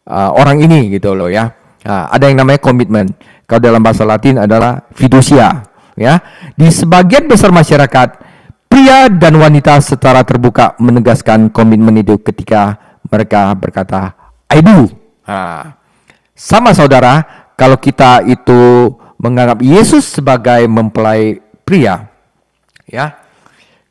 orang ini gitu loh ya. Nah, ada yang namanya komitmen. Kalau dalam bahasa Latin adalah fiducia, ya. Di sebagian besar masyarakat, pria dan wanita secara terbuka menegaskan komitmen itu ketika mereka berkata, I do. Nah, sama saudara, kalau kita itu menganggap Yesus sebagai mempelai pria, ya,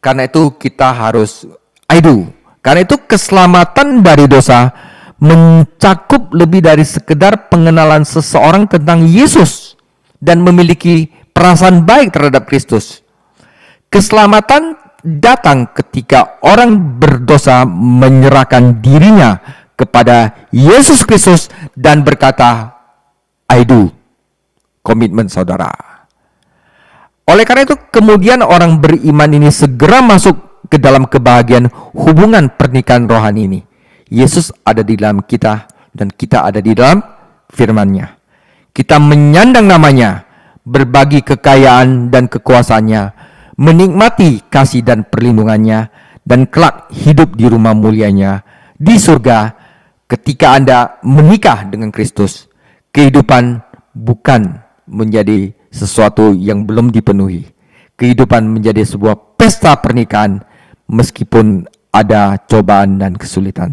karena itu kita harus I do. Karena itu keselamatan dari dosa mencakup lebih dari sekedar pengenalan seseorang tentang Yesus dan memiliki perasaan baik terhadap Kristus. Keselamatan datang ketika orang berdosa menyerahkan dirinya kepada Yesus Kristus dan berkata, I do. Komitmen saudara. Oleh karena itu, kemudian orang beriman ini segera masuk ke dalam kebahagiaan hubungan pernikahan rohani ini. Yesus ada di dalam kita dan kita ada di dalam firman-Nya. Kita menyandang namanya, berbagi kekayaan dan kekuasaannya, menikmati kasih dan perlindungannya, dan kelak hidup di rumah mulianya di surga. Ketika Anda menikah dengan Kristus, kehidupan bukan menjadi sesuatu yang belum dipenuhi. Kehidupan menjadi sebuah pesta pernikahan meskipun ada cobaan dan kesulitan.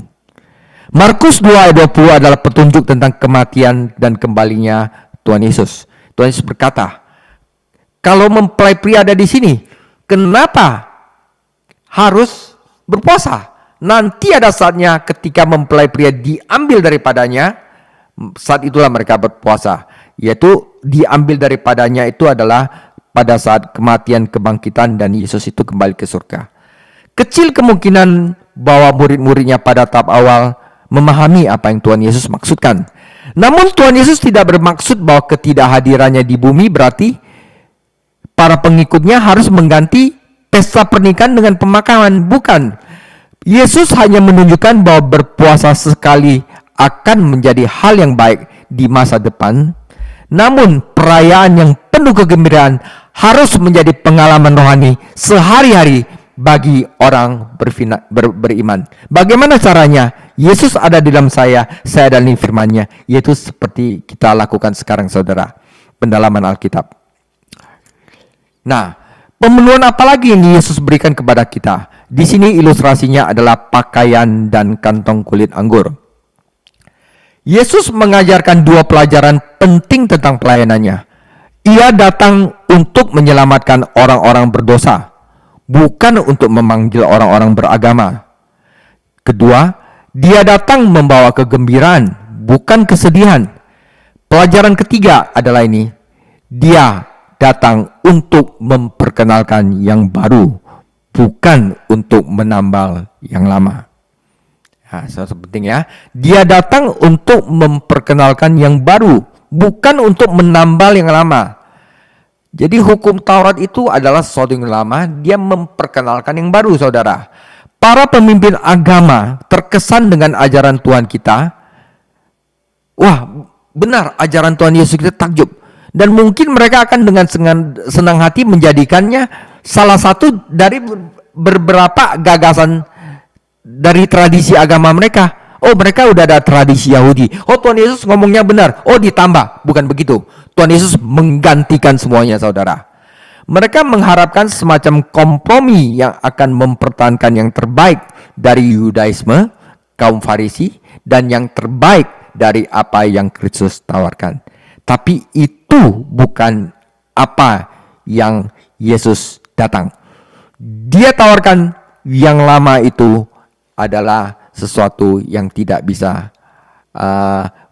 Markus 2 ayat 20 adalah petunjuk tentang kematian dan kembalinya Tuhan Yesus. Tuhan Yesus berkata, kalau mempelai pria ada di sini, kenapa harus berpuasa? Nanti ada saatnya ketika mempelai pria diambil daripadanya, saat itulah mereka berpuasa. Yaitu diambil daripadanya itu adalah pada saat kematian, kebangkitan, dan Yesus itu kembali ke surga. Kecil kemungkinan bahwa murid-muridnya pada tahap awal memahami apa yang Tuhan Yesus maksudkan. Namun Tuhan Yesus tidak bermaksud bahwa ketidakhadirannya di bumi berarti para pengikutnya harus mengganti pesta pernikahan dengan pemakaman. Bukan. Yesus hanya menunjukkan bahwa berpuasa sekali akan menjadi hal yang baik di masa depan. Namun perayaan yang penuh kegembiraan harus menjadi pengalaman rohani sehari-hari bagi orang beriman. Bagaimana caranya? Yesus ada di dalam saya ada di firman-Nya, yaitu seperti kita lakukan sekarang saudara, pendalaman Alkitab. Nah, pemenuhan apa lagi yang Yesus berikan kepada kita? Di sini ilustrasinya adalah pakaian dan kantong kulit anggur. Yesus mengajarkan dua pelajaran penting tentang pelayanannya. Ia datang untuk menyelamatkan orang-orang berdosa, bukan untuk memanggil orang-orang beragama. Kedua, dia datang membawa kegembiraan, bukan kesedihan. Pelajaran ketiga adalah ini. Dia datang untuk memperkenalkan yang baru, bukan untuk menambal yang lama. Nah, sangat penting ya. Dia datang untuk memperkenalkan yang baru, bukan untuk menambal yang lama. Jadi hukum Taurat itu adalah sesuatu yang lama, dia memperkenalkan yang baru saudara. Para pemimpin agama terkesan dengan ajaran Tuhan kita. Wah, benar ajaran Tuhan Yesus kita takjub. Dan mungkin mereka akan dengan senang hati menjadikannya salah satu dari beberapa gagasan dari tradisi agama mereka. Oh, mereka udah ada tradisi Yahudi. Oh, Tuhan Yesus ngomongnya benar. Oh, ditambah. Bukan begitu. Tuhan Yesus menggantikan semuanya saudara. Mereka mengharapkan semacam kompromi yang akan mempertahankan yang terbaik dari Yudaisme, kaum Farisi, dan yang terbaik dari apa yang Kristus tawarkan. Tapi itu bukan apa yang Yesus datang. Dia tawarkan yang lama itu adalah sesuatu yang tidak bisa,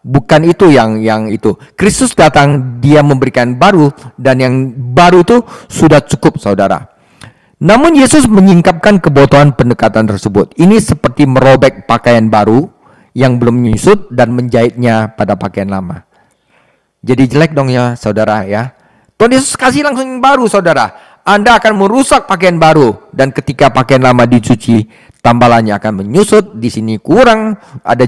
bukan itu yang itu. Kristus datang, dia memberikan baru, dan yang baru itu sudah cukup, saudara. Namun Yesus menyingkapkan kebutuhan pendekatan tersebut. Ini seperti merobek pakaian baru yang belum menyusut dan menjahitnya pada pakaian lama. Jadi jelek dong ya, saudara ya. Tuhan Yesus kasih langsung yang baru, saudara. Anda akan merusak pakaian baru, dan ketika pakaian lama dicuci, tambalannya akan menyusut, di sini kurang, ada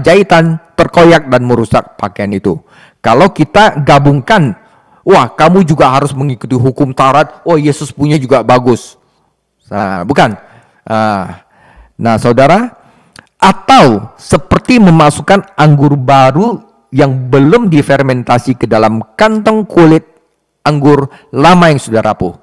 jahitan, terkoyak dan merusak pakaian itu. Kalau kita gabungkan, wah, kamu juga harus mengikuti hukum Taurat, oh Yesus punya juga bagus. Nah, bukan. Nah, saudara, atau seperti memasukkan anggur baru yang belum difermentasi ke dalam kantong kulit anggur lama yang sudah rapuh.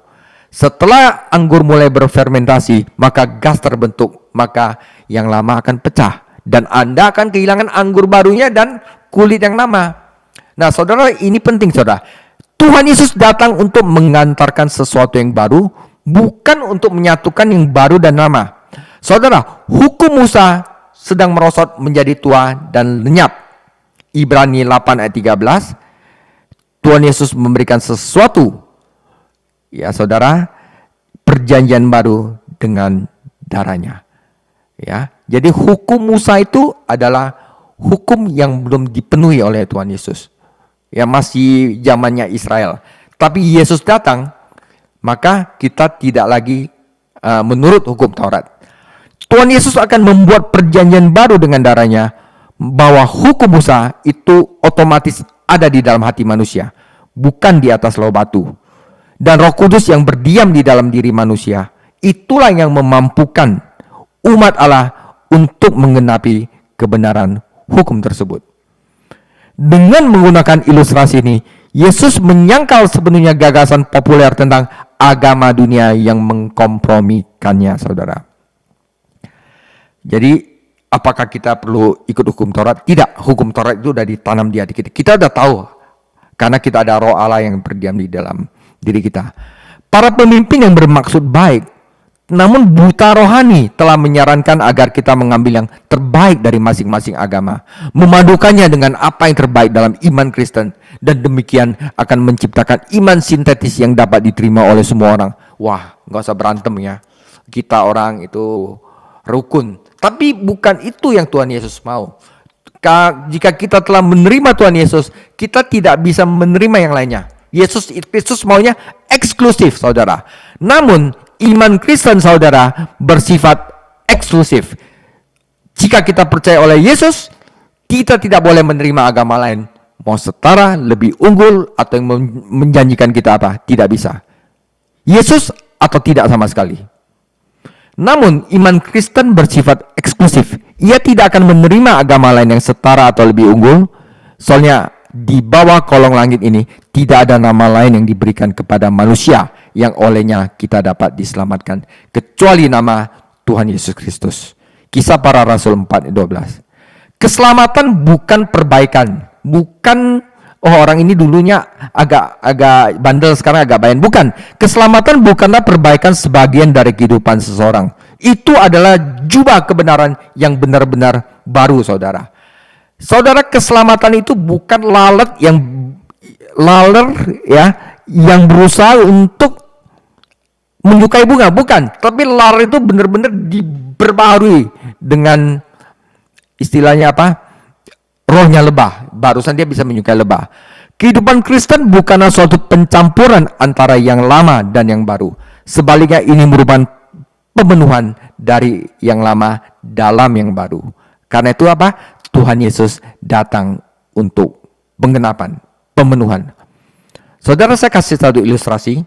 Setelah anggur mulai berfermentasi, maka gas terbentuk, maka yang lama akan pecah. Dan Anda akan kehilangan anggur barunya dan kulit yang lama. Nah, saudara, ini penting, saudara. Tuhan Yesus datang untuk mengantarkan sesuatu yang baru, bukan untuk menyatukan yang baru dan lama. Saudara, hukum Musa sedang merosot menjadi tua dan lenyap. Ibrani 8 ayat 13, Tuhan Yesus memberikan sesuatu, ya saudara, perjanjian baru dengan darahnya. Ya, jadi hukum Musa itu adalah hukum yang belum dipenuhi oleh Tuhan Yesus. Ya, masih zamannya Israel. Tapi Yesus datang, maka kita tidak lagi menurut hukum Taurat. Tuhan Yesus akan membuat perjanjian baru dengan darahnya, bahwa hukum Musa itu otomatis ada di dalam hati manusia, bukan di atas loh batu. Dan Roh Kudus yang berdiam di dalam diri manusia, itulah yang memampukan umat Allah untuk menggenapi kebenaran hukum tersebut. Dengan menggunakan ilustrasi ini, Yesus menyangkal sepenuhnya gagasan populer tentang agama dunia yang mengkompromikannya, saudara. Jadi, apakah kita perlu ikut hukum Taurat? Tidak, hukum Taurat itu sudah ditanam di hati kita. Kita sudah tahu, karena kita ada Roh Allah yang berdiam di dalam diri kita. Para pemimpin yang bermaksud baik, namun buta rohani, telah menyarankan agar kita mengambil yang terbaik dari masing-masing agama, memadukannya dengan apa yang terbaik dalam iman Kristen, dan demikian akan menciptakan iman sintetis yang dapat diterima oleh semua orang. Wah, nggak usah berantem ya, kita orang itu rukun. Tapi bukan itu yang Tuhan Yesus mau. Jika kita telah menerima Tuhan Yesus, kita tidak bisa menerima yang lainnya. Yesus maunya eksklusif, saudara. Namun iman Kristen, saudara, bersifat eksklusif. Jika kita percaya oleh Yesus, kita tidak boleh menerima agama lain, mau setara, lebih unggul, atau yang menjanjikan kita apa, tidak bisa. Yesus atau tidak sama sekali. Namun iman Kristen bersifat eksklusif. Ia tidak akan menerima agama lain yang setara atau lebih unggul. Soalnya di bawah kolong langit ini tidak ada nama lain yang diberikan kepada manusia yang olehnya kita dapat diselamatkan, kecuali nama Tuhan Yesus Kristus. Kisah Para Rasul 4:12. Keselamatan bukan perbaikan, bukan orang ini dulunya agak bandel, sekarang agak baik. Bukan. Keselamatan bukanlah perbaikan sebagian dari kehidupan seseorang. Itu adalah jubah kebenaran yang benar-benar baru, saudara. Saudara, keselamatan itu bukan laler yang berusaha untuk menyukai bunga, bukan. Tapi laler itu benar-benar diperbaharui dengan istilahnya apa? Rohnya lebah, barusan dia bisa menyukai lebah. Kehidupan Kristen bukanlah suatu pencampuran antara yang lama dan yang baru. Sebaliknya ini merupakan pemenuhan dari yang lama dalam yang baru. Karena itu apa? Tuhan Yesus datang untuk penggenapan, pemenuhan. Saudara, saya kasih satu ilustrasi.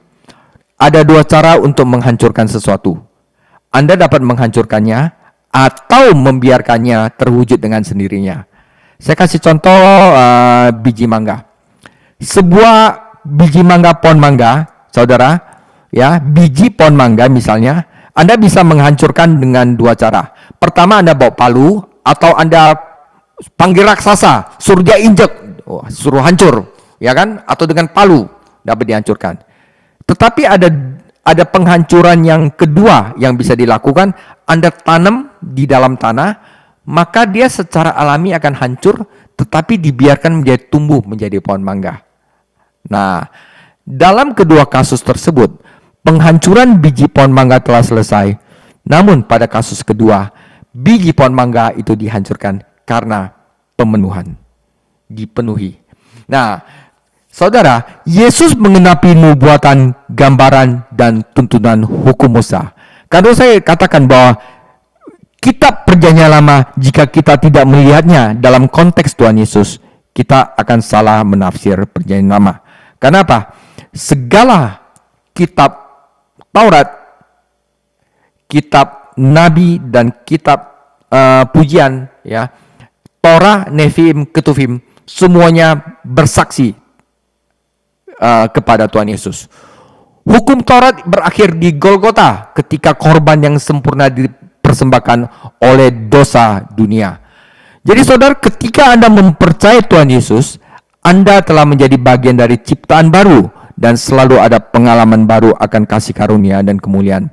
Ada dua cara untuk menghancurkan sesuatu. Anda dapat menghancurkannya atau membiarkannya terwujud dengan sendirinya. Saya kasih contoh biji mangga. Sebuah biji mangga, pohon mangga, saudara, ya, biji pohon mangga misalnya, Anda bisa menghancurkan dengan dua cara. Pertama, Anda bawa palu, atau Anda panggil raksasa, suruh dia injek, suruh hancur, ya kan? Atau dengan palu dapat dihancurkan. Tetapi ada penghancuran yang kedua yang bisa dilakukan. Anda tanam di dalam tanah, maka dia secara alami akan hancur, tetapi dibiarkan menjadi tumbuh menjadi pohon mangga. Nah, dalam kedua kasus tersebut, penghancuran biji pohon mangga telah selesai. Namun pada kasus kedua, biji pohon mangga itu dihancurkan karena pemenuhan. Dipenuhi. Nah, saudara, Yesus menggenapi nubuatan, gambaran, dan tuntunan hukum Musa. Karena saya katakan bahwa kitab Perjanjian Lama, jika kita tidak melihatnya dalam konteks Tuhan Yesus, kita akan salah menafsir Perjanjian Lama. Kenapa? Segala kitab Taurat, kitab Nabi, dan kitab pujian, ya, Torah, Nevi'im, Ketuvim, semuanya bersaksi kepada Tuhan Yesus. Hukum Taurat berakhir di Golgota ketika korban yang sempurna dipersembahkan oleh dosa dunia. Jadi saudara, ketika Anda mempercayai Tuhan Yesus, Anda telah menjadi bagian dari ciptaan baru dan selalu ada pengalaman baru akan kasih karunia dan kemuliaan.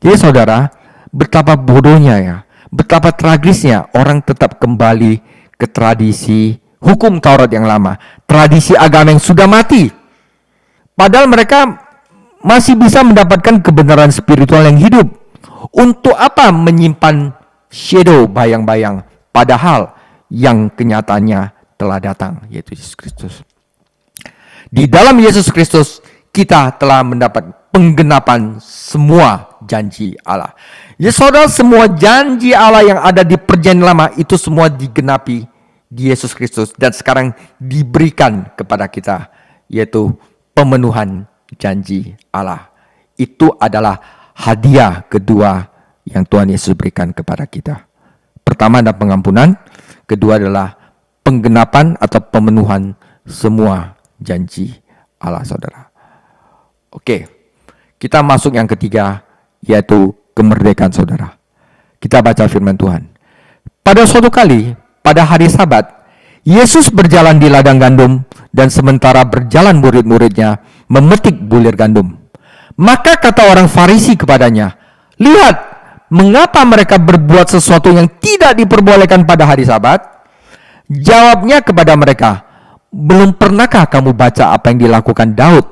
Jadi saudara, betapa bodohnya ya, betapa tragisnya orang tetap kembali ke tradisi hukum Taurat yang lama, tradisi agama yang sudah mati. Padahal mereka masih bisa mendapatkan kebenaran spiritual yang hidup. Untuk apa menyimpan shadow, bayang-bayang, padahal yang kenyataannya telah datang, yaitu Yesus Kristus. Di dalam Yesus Kristus kita telah mendapat penggenapan semua janji Allah. Ya saudara, semua janji Allah yang ada di Perjanjian Lama itu semua digenapi di Yesus Kristus dan sekarang diberikan kepada kita, yaitu pemenuhan janji Allah. Itu adalah hadiah kedua yang Tuhan Yesus berikan kepada kita. Pertama adalah pengampunan, kedua adalah penggenapan atau pemenuhan semua janji Allah, saudara. Oke, kita masuk yang ketiga, yaitu kemerdekaan, saudara. Kita baca firman Tuhan. Pada suatu kali, pada hari Sabat, Yesus berjalan di ladang gandum dan sementara berjalan murid-muridnya memetik bulir gandum. Maka kata orang Farisi kepadanya, "Lihat, mengapa mereka berbuat sesuatu yang tidak diperbolehkan pada hari Sabat?" Jawabnya kepada mereka, "Belum pernahkah kamu baca apa yang dilakukan Daud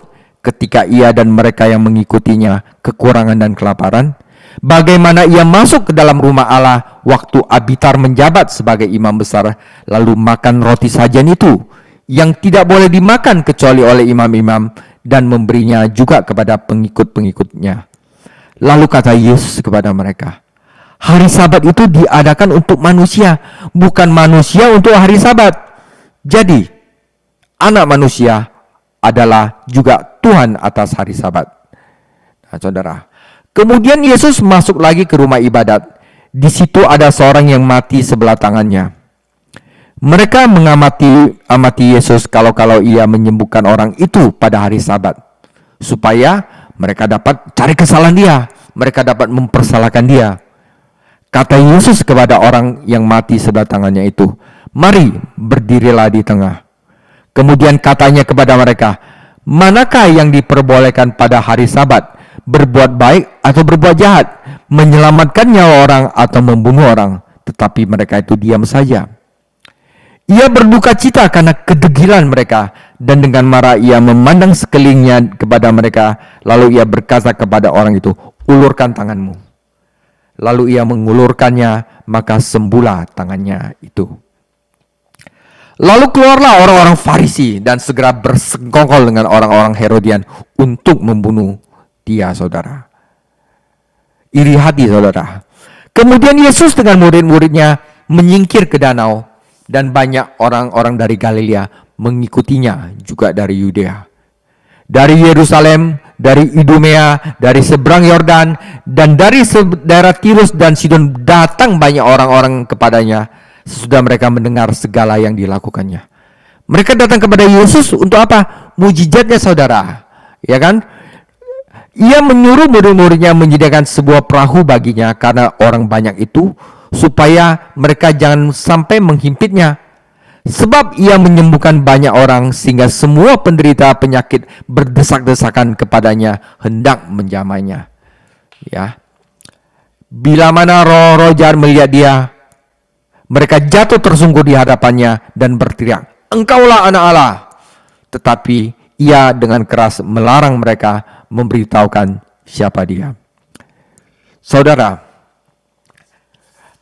ketika ia dan mereka yang mengikutinya kekurangan dan kelaparan? Bagaimana ia masuk ke dalam rumah Allah waktu Abitar menjabat sebagai imam besar, lalu makan roti sajian itu yang tidak boleh dimakan kecuali oleh imam-imam, dan memberinya juga kepada pengikut-pengikutnya." Lalu kata Yesus kepada mereka, "Hari Sabat itu diadakan untuk manusia, bukan manusia untuk hari Sabat. Jadi, Anak Manusia adalah juga Tuhan atas hari Sabat." Nah, saudara, kemudian Yesus masuk lagi ke rumah ibadat. Di situ ada seorang yang mati sebelah tangannya. Mereka mengamati Yesus kalau ia menyembuhkan orang itu pada hari Sabat, supaya mereka dapat cari kesalahan dia, mereka dapat mempersalahkan dia. Kata Yesus kepada orang yang mati sebelah tangannya itu, "Mari, berdirilah di tengah." Kemudian katanya kepada mereka, "Manakah yang diperbolehkan pada hari Sabat, berbuat baik atau berbuat jahat, menyelamatkan nyawa orang atau membunuh orang?" Tetapi mereka itu diam saja. Ia berduka cita karena kedegilan mereka, dan dengan marah ia memandang sekelilingnya kepada mereka. Lalu ia berkata kepada orang itu, "Ulurkan tanganmu." Lalu ia mengulurkannya, maka sembuhlah tangannya itu. Lalu keluarlah orang-orang Farisi dan segera bersekongkol dengan orang-orang Herodian untuk membunuh dia, saudara. Iri hati, saudara. Kemudian Yesus dengan murid-muridnya menyingkir ke danau, dan banyak orang-orang dari Galilea mengikutinya, juga dari Yudea, dari Yerusalem, dari Idumea, dari seberang Yordan, dan dari daerah Tirus dan Sidon datang banyak orang-orang kepadanya sesudah mereka mendengar segala yang dilakukannya. Mereka datang kepada Yesus untuk apa? Mujizatnya, saudara. Ya kan? Ia menyuruh murid-muridnya menyediakan sebuah perahu baginya karena orang banyak itu, supaya mereka jangan sampai menghimpitnya. Sebab ia menyembuhkan banyak orang sehingga semua penderita penyakit berdesak-desakan kepadanya hendak menjamahnya. Ya. Bila mana roh-roh jahat melihat dia, mereka jatuh tersungkur di hadapannya dan berteriak, "Engkaulah anak Allah." Tetapi ia dengan keras melarang mereka memberitahukan siapa dia. Saudara,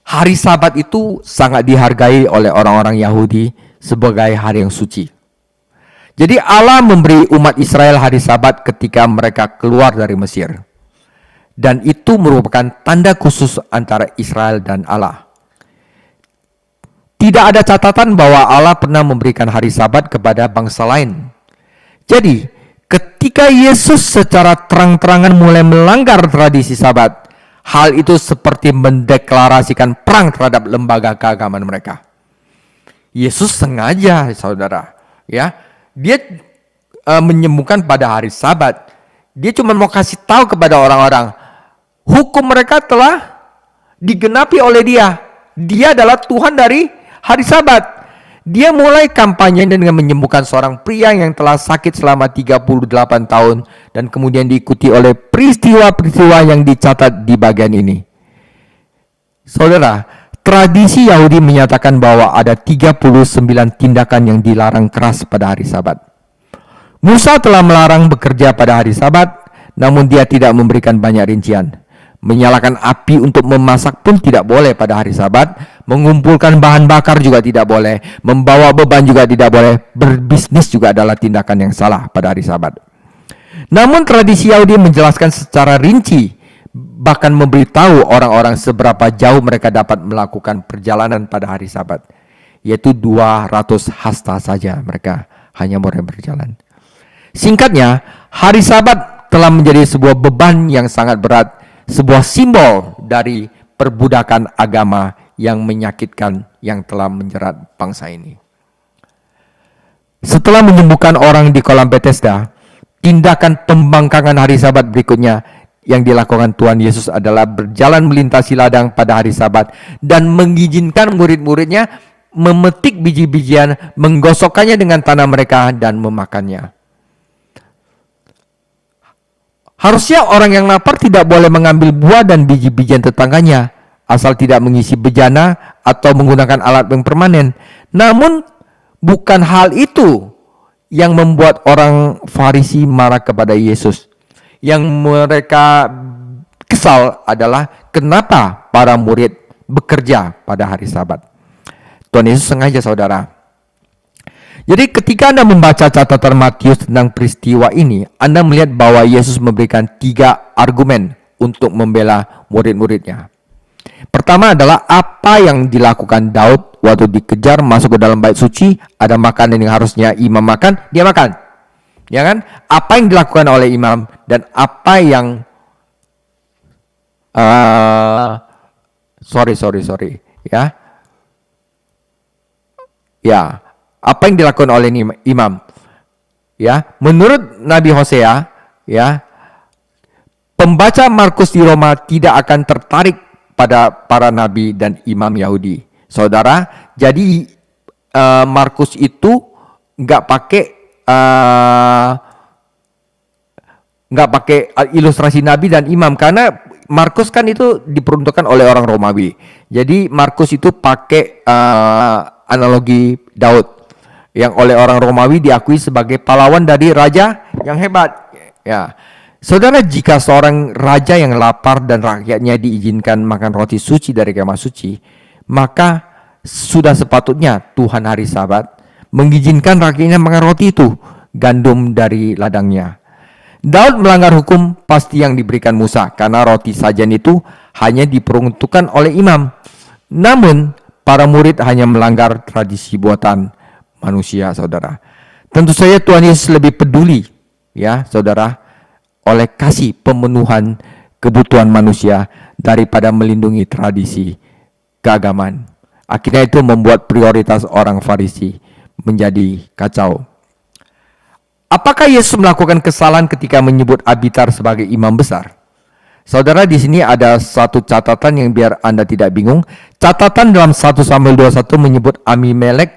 hari Sabat itu sangat dihargai oleh orang-orang Yahudi sebagai hari yang suci. Jadi Allah memberi umat Israel hari Sabat ketika mereka keluar dari Mesir. Dan itu merupakan tanda khusus antara Israel dan Allah. Tidak ada catatan bahwa Allah pernah memberikan hari Sabat kepada bangsa lain. Jadi, ketika Yesus secara terang-terangan mulai melanggar tradisi Sabat, hal itu seperti mendeklarasikan perang terhadap lembaga keagamaan mereka. Yesus sengaja, saudara, ya, dia menyembuhkan pada hari Sabat. Dia cuma mau kasih tahu kepada orang-orang, hukum mereka telah digenapi oleh dia. Dia adalah Tuhan dari hari Sabat. Dia mulai kampanye dengan menyembuhkan seorang pria yang telah sakit selama 38 tahun dan kemudian diikuti oleh peristiwa-peristiwa yang dicatat di bagian ini. Saudara, tradisi Yahudi menyatakan bahwa ada 39 tindakan yang dilarang keras pada hari Sabat. Musa telah melarang bekerja pada hari Sabat, namun dia tidak memberikan banyak rincian. Menyalakan api untuk memasak pun tidak boleh pada hari Sabat. Mengumpulkan bahan bakar juga tidak boleh. Membawa beban juga tidak boleh. Berbisnis juga adalah tindakan yang salah pada hari Sabat. Namun tradisi Yahudi menjelaskan secara rinci, bahkan memberitahu orang-orang seberapa jauh mereka dapat melakukan perjalanan pada hari Sabat, yaitu 200 hasta saja mereka hanya boleh berjalan. Singkatnya, hari Sabat telah menjadi sebuah beban yang sangat berat, sebuah simbol dari perbudakan agama yang menyakitkan yang telah menjerat bangsa ini. Setelah menyembuhkan orang di kolam Bethesda, tindakan pembangkangan hari Sabat berikutnya yang dilakukan Tuhan Yesus adalah berjalan melintasi ladang pada hari Sabat dan mengizinkan murid-muridnya memetik biji-bijian, menggosokkannya dengan tanah mereka dan memakannya. Harusnya orang yang lapar tidak boleh mengambil buah dan biji-bijian tetangganya, asal tidak mengisi bejana atau menggunakan alat yang permanen. Namun, bukan hal itu yang membuat orang Farisi marah kepada Yesus. Yang mereka kesal adalah kenapa para murid bekerja pada hari Sabat. Tuhan Yesus sengaja, saudara. Jadi ketika Anda membaca catatan Matius tentang peristiwa ini, Anda melihat bahwa Yesus memberikan 3 argumen untuk membela murid-muridnya. Pertama adalah apa yang dilakukan Daud waktu dikejar masuk ke dalam bait suci. Ada makanan yang harusnya imam makan, dia makan. Ya kan? Apa yang dilakukan oleh imam dan apa yang apa yang dilakukan oleh imam? Ya, menurut Nabi Hosea, ya, pembaca Markus di Roma tidak akan tertarik pada para nabi dan imam Yahudi. Saudara, jadi Markus itu nggak pakai ilustrasi nabi dan imam, karena Markus kan itu diperuntukkan oleh orang Romawi. Jadi Markus itu pakai analogi Daud yang oleh orang Romawi diakui sebagai pahlawan dari raja yang hebat. Ya, saudara, jika seorang raja yang lapar dan rakyatnya diizinkan makan roti suci dari kemah suci, maka sudah sepatutnya Tuhan hari Sabat mengizinkan rakyatnya makan roti itu, gandum dari ladangnya. Daud melanggar hukum pasti yang diberikan Musa, karena roti sajian itu hanya diperuntukkan oleh imam. Namun para murid hanya melanggar tradisi buatan manusia, saudara. Tentu saja Tuhan Yesus lebih peduli, ya saudara, oleh kasih pemenuhan kebutuhan manusia daripada melindungi tradisi keagamaan. Akhirnya itu membuat prioritas orang Farisi menjadi kacau. Apakah Yesus melakukan kesalahan ketika menyebut Abiatar sebagai imam besar? Saudara, di sini ada satu catatan yang biar Anda tidak bingung. Catatan dalam 1 Samuel 21 menyebut Ahimelek,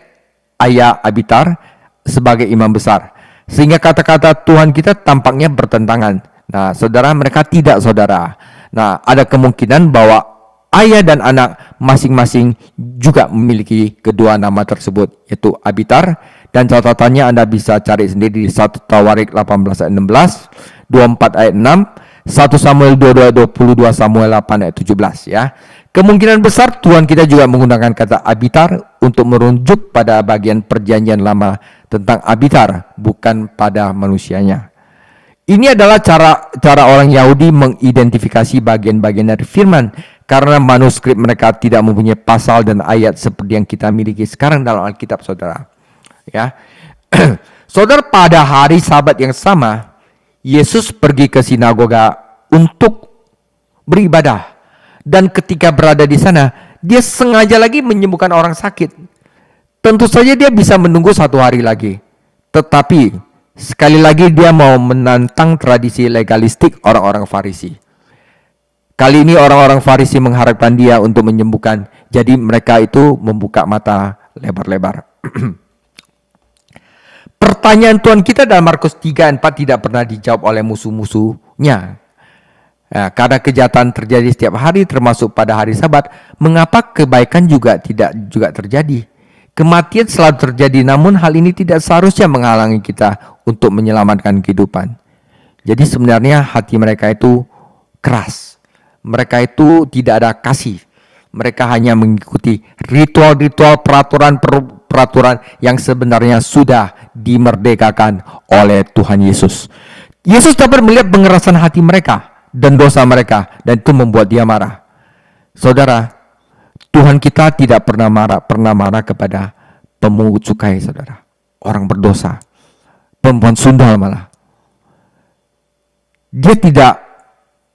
ayah Abiatar, sebagai imam besar. Sehingga kata-kata Tuhan kita tampaknya bertentangan. Nah, saudara, mereka tidak, saudara. Nah, ada kemungkinan bahwa ayah dan anak masing-masing juga memiliki kedua nama tersebut, yaitu Abiatar. Dan catatannya Anda bisa cari sendiri di 1 Tawarik 18 ayat 16, 24 ayat 6, 1 Samuel 22 ayat 22, Samuel 8 ayat 17 ya. Kemungkinan besar Tuhan kita juga menggunakan kata Abiatar untuk merujuk pada bagian perjanjian lama tentang Abiatar, bukan pada manusianya. Ini adalah cara orang Yahudi mengidentifikasi bagian-bagian dari firman, karena manuskrip mereka tidak mempunyai pasal dan ayat seperti yang kita miliki sekarang dalam Alkitab, saudara. Ya, saudara, pada hari Sabat yang sama, Yesus pergi ke sinagoga untuk beribadah, dan ketika berada di sana, dia sengaja lagi menyembuhkan orang sakit. Tentu saja dia bisa menunggu 1 hari lagi, tetapi sekali lagi dia mau menantang tradisi legalistik orang-orang Farisi. Kali ini orang-orang Farisi mengharapkan dia untuk menyembuhkan, jadi mereka itu membuka mata lebar-lebar. Pertanyaan Tuhan kita dalam Markus 3 ayat 4 tidak pernah dijawab oleh musuh-musuhnya. Nah, karena kejahatan terjadi setiap hari termasuk pada hari Sabat, mengapa kebaikan tidak terjadi? Kematian selalu terjadi, namun hal ini tidak seharusnya menghalangi kita untuk menyelamatkan kehidupan. Jadi sebenarnya hati mereka itu keras. Mereka itu tidak ada kasih. Mereka hanya mengikuti ritual-ritual, peraturan yang sebenarnya sudah dimerdekakan oleh Tuhan Yesus. Yesus dapat melihat pengerasan hati mereka dan dosa mereka, dan itu membuat dia marah. Saudara, Tuhan kita tidak pernah marah kepada pemungut cukai, saudara. Orang berdosa, perempuan sundal malah. Dia tidak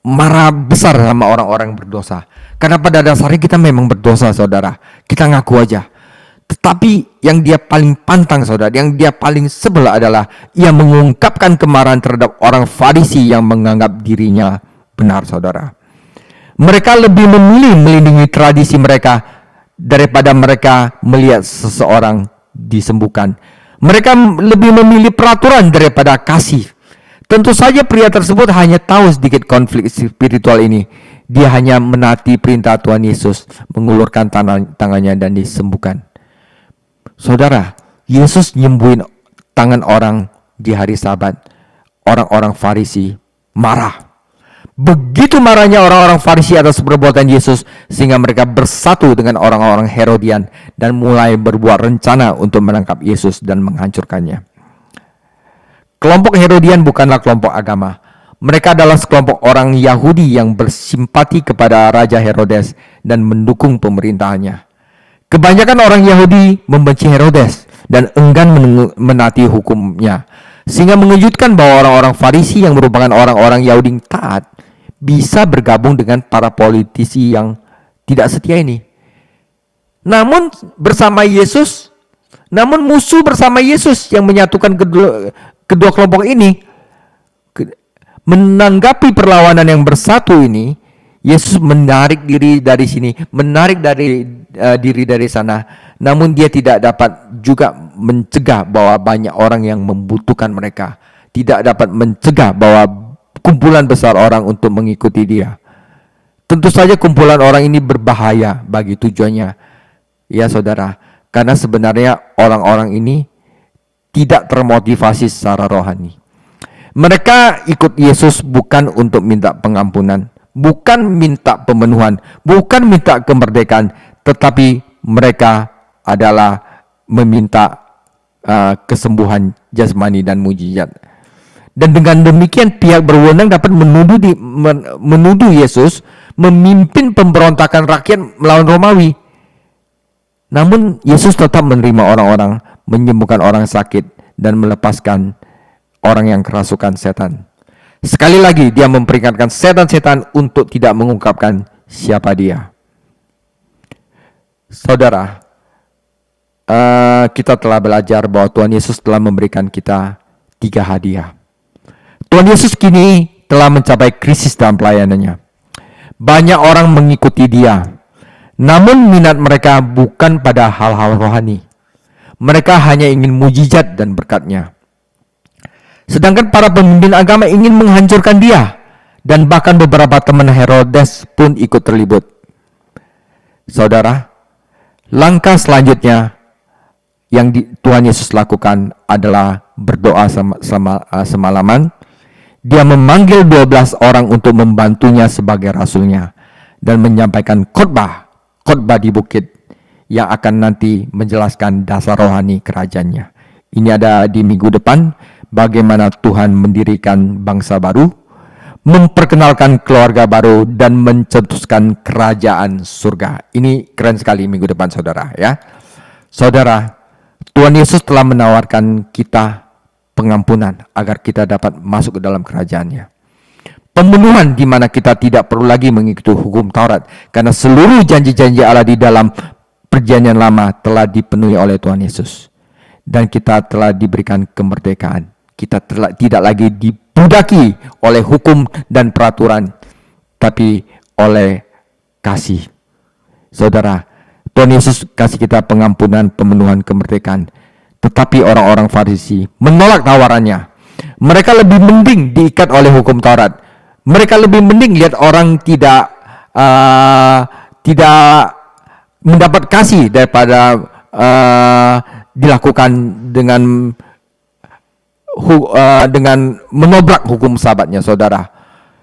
marah besar sama orang-orang berdosa. Karena pada dasarnya kita memang berdosa, saudara. Kita ngaku aja. Tetapi yang dia paling pantang, saudara, yang dia paling sebel adalah ia mengungkapkan kemarahan terhadap orang Farisi yang menganggap dirinya benar, saudara. Mereka lebih memilih melindungi tradisi mereka daripada mereka melihat seseorang disembuhkan. Mereka lebih memilih peraturan daripada kasih. Tentu saja pria tersebut hanya tahu sedikit konflik spiritual ini. Dia hanya menaati perintah Tuhan Yesus, mengulurkan tangannya dan disembuhkan. Saudara, Yesus nyembuhin tangan orang di hari Sabat. Orang-orang Farisi marah. Begitu marahnya orang-orang Farisi atas perbuatan Yesus, sehingga mereka bersatu dengan orang-orang Herodian dan mulai berbuat rencana untuk menangkap Yesus dan menghancurkannya. Kelompok Herodian bukanlah kelompok agama. Mereka adalah sekelompok orang Yahudi yang bersimpati kepada Raja Herodes dan mendukung pemerintahannya. Kebanyakan orang Yahudi membenci Herodes dan enggan menaati hukumnya, sehingga mengejutkan bahwa orang-orang Farisi yang merupakan orang-orang Yahudi yang taat bisa bergabung dengan para politisi yang tidak setia ini. Namun musuh bersama Yesus yang menyatukan kedua kelompok ini, menanggapi perlawanan yang bersatu ini, Yesus menarik diri dari sini, menarik diri dari sana. Namun dia tidak dapat juga mencegah bahwa banyak orang yang membutuhkan mereka. Tidak dapat mencegah bahwa kumpulan besar orang untuk mengikuti dia. Tentu saja kumpulan orang ini berbahaya bagi tujuannya. Ya saudara, karena sebenarnya orang-orang ini tidak termotivasi secara rohani. Mereka ikut Yesus bukan untuk minta pengampunan, bukan minta pemenuhan, bukan minta kemerdekaan, tetapi mereka adalah meminta kesembuhan jasmani dan mujizat. Dan dengan demikian pihak berwenang dapat menuduh Yesus memimpin pemberontakan rakyat melawan Romawi. Namun Yesus tetap menerima orang-orang, menyembuhkan orang sakit, dan melepaskan orang yang kerasukan setan. Sekali lagi dia memperingatkan setan-setan untuk tidak mengungkapkan siapa dia. Saudara, kita telah belajar bahwa Tuhan Yesus telah memberikan kita 3 hadiah. Tuhan Yesus kini telah mencapai krisis dalam pelayanannya. Banyak orang mengikuti dia, namun minat mereka bukan pada hal-hal rohani. Mereka hanya ingin mujizat dan berkatnya. Sedangkan para pemimpin agama ingin menghancurkan dia, dan bahkan beberapa teman Herodes pun ikut terlibat. Saudara, langkah selanjutnya yang Tuhan Yesus lakukan adalah berdoa semalaman. Dia memanggil 12 orang untuk membantunya sebagai rasulnya dan menyampaikan khotbah di bukit yang akan nanti menjelaskan dasar rohani kerajaannya. Ini ada di minggu depan, bagaimana Tuhan mendirikan bangsa baru, memperkenalkan keluarga baru, dan mencetuskan kerajaan surga. Ini keren sekali minggu depan, saudara, ya. Saudara, Tuhan Yesus telah menawarkan kita pengampunan agar kita dapat masuk ke dalam kerajaannya. Pemenuhan di mana kita tidak perlu lagi mengikuti hukum Taurat, karena seluruh janji-janji Allah di dalam perjanjian lama telah dipenuhi oleh Tuhan Yesus. Dan kita telah diberikan kemerdekaan. Kita tidak lagi dibudaki oleh hukum dan peraturan, tapi oleh kasih. Saudara, Tuhan Yesus kasih kita pengampunan, pemenuhan, kemerdekaan. Tetapi orang-orang Farisi menolak tawarannya. Mereka lebih mending diikat oleh hukum Taurat. Mereka lebih mending lihat orang tidak mendapat kasih daripada dilakukan dengan menobrak hukum sahabatnya, saudara.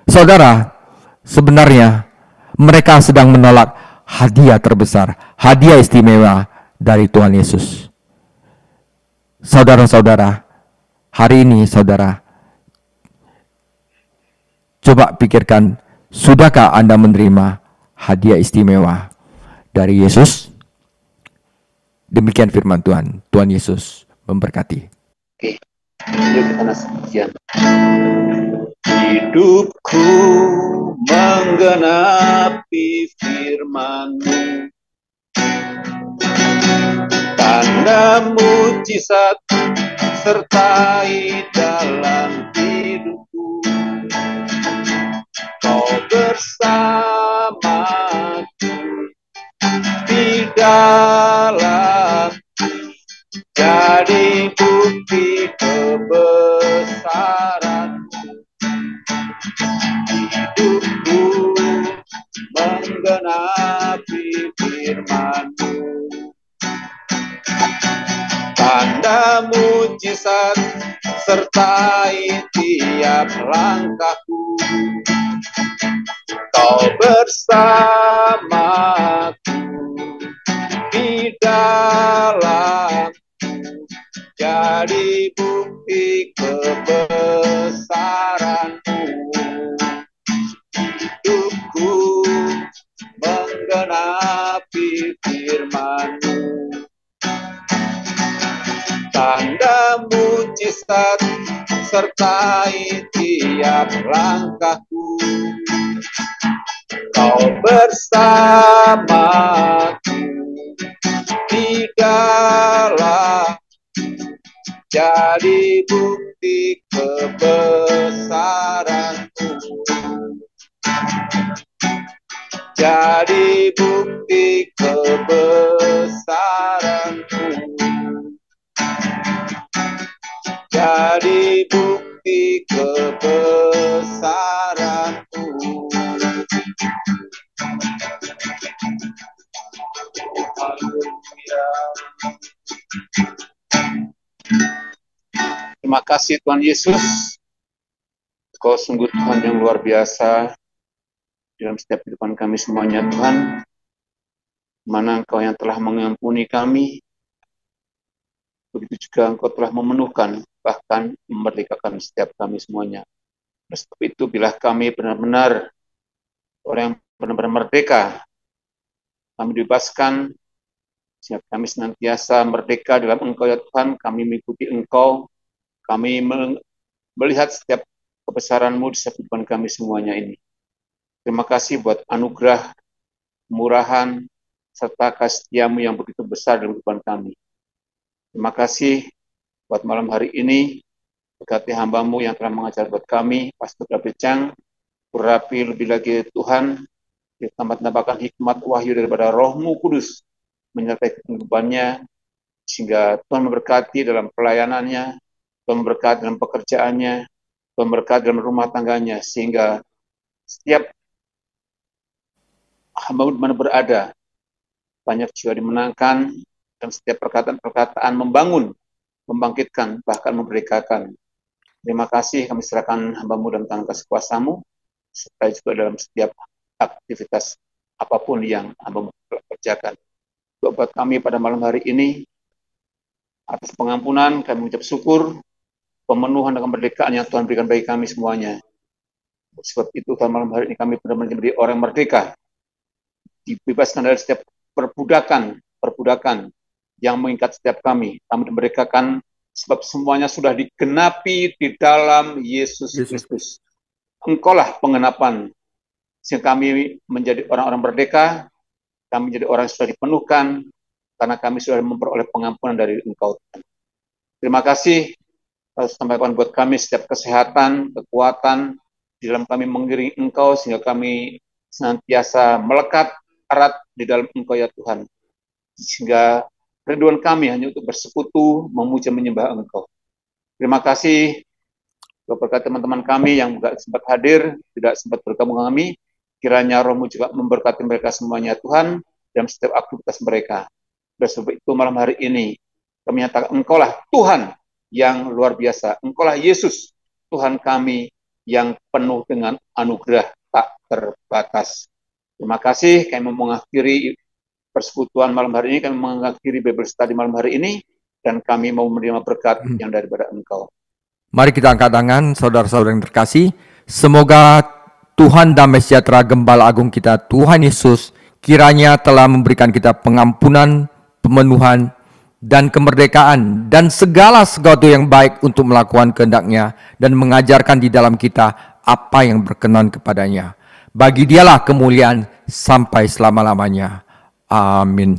Saudara, sebenarnya mereka sedang menolak hadiah terbesar, hadiah istimewa dari Tuhan Yesus. Saudara-saudara, hari ini saudara, coba pikirkan, sudahkah Anda menerima hadiah istimewa dari Yesus? Demikian firman Tuhan. Tuhan Yesus memberkati. Oke, yuk kita nasihat. Hidupku menggenapi firman-Mu, tanda mujizat sertai dalam hidupku. Kau bersamaku di dalam, jadi bukti kebesaran-Mu. Hidupku menggenapi firman-Mu, tanda mujizat sertai tiap langkahku. Kau bersamaku di dalam, jadi bukti kebesaran-Mu. Hidupku menggenapi firman-Mu, tanda mujizat sertai tiap langkahku. Kau bersamaku di dalam, jadi bukti kebesaran-Mu. Jadi bukti kebesaran-Mu. Jadi bukti kebesaran-Mu. Haleluya. Terima kasih Tuhan Yesus. Kau sungguh Tuhan yang luar biasa dalam setiap kehidupan kami semuanya, Tuhan. Mana Engkau yang telah mengampuni kami, begitu juga Engkau telah memenuhkan, bahkan memerdekakan setiap kami semuanya. Sebab itu, bila kami benar-benar orang yang benar-benar merdeka, kami dibebaskan, sehingga kami senantiasa merdeka dalam Engkau ya Tuhan. Kami mengikuti Engkau, kami melihat setiap kebesaran-Mu di setiap kehidupan kami semuanya ini. Terima kasih buat anugerah, kemurahan, serta kasih setia-Mu yang begitu besar dalam kehidupan kami. Terima kasih buat malam hari ini, Berkati hamba-Mu yang telah mengajar buat kami, Pastor David Chang, urapi lebih lagi Tuhan, ditambah-tambahkan hikmat wahyu daripada Roh-Mu Kudus, menyertai kehidupannya, sehingga Tuhan memberkati dalam pelayanannya, Tuhan memberkati dalam pekerjaannya, Tuhan memberkati dalam rumah tangganya, sehingga setiap hamba mana berada, banyak jiwa dimenangkan, dan setiap perkataan-perkataan membangun, membangkitkan, bahkan memerdekakan. Terima kasih, kami serahkan hamba-Mu dalam tangan kasih kuasa-Mu, supaya juga dalam setiap aktivitas apapun yang hamba-Mu kerjakan. Buat kami pada malam hari ini, atas pengampunan, kami mengucap syukur, pemenuhan dan kemerdekaan yang Tuhan berikan bagi kami semuanya. Sebab itu, pada malam hari ini kami benar-benar menjadi orang merdeka, dibebaskan dari setiap perbudakan yang mengikat setiap kami. Kami dimerdekakan sebab semuanya sudah digenapi di dalam Yesus Kristus. Engkaulah penggenapan, sehingga kami menjadi orang-orang merdeka, kami menjadi orang yang sudah dipenuhkan, karena kami sudah memperoleh pengampunan dari Engkau. Terima kasih, sampaikan buat kami setiap kesehatan, kekuatan, di dalam kami mengiringi Engkau, sehingga kami senantiasa melekat erat di dalam Engkau ya Tuhan. Sehingga rinduan kami hanya untuk bersekutu, memuja, menyembah Engkau. Terima kasih berkat teman-teman kami yang tidak sempat hadir, tidak sempat bergabung kami. Kiranya Roh-Mu juga memberkati mereka semuanya Tuhan, dalam setiap aktivitas mereka. Dan sebab itu malam hari ini, kami nyatakan Engkaulah Tuhan yang luar biasa. Engkaulah Yesus, Tuhan kami yang penuh dengan anugerah tak terbatas. Terima kasih, kami mengakhiri persekutuan malam hari ini, kami mengakhiri Bible Study malam hari ini, dan kami mau menerima berkat yang daripada Engkau. Mari kita angkat tangan, saudara-saudara yang terkasih. Semoga Tuhan damai sejahtera Gembala Agung kita, Tuhan Yesus, kiranya telah memberikan kita pengampunan, pemenuhan, dan kemerdekaan, dan segala sesuatu yang baik untuk melakukan kehendak-Nya, dan mengajarkan di dalam kita apa yang berkenan kepadanya. Bagi Dialah kemuliaan sampai selama-lamanya. Amin.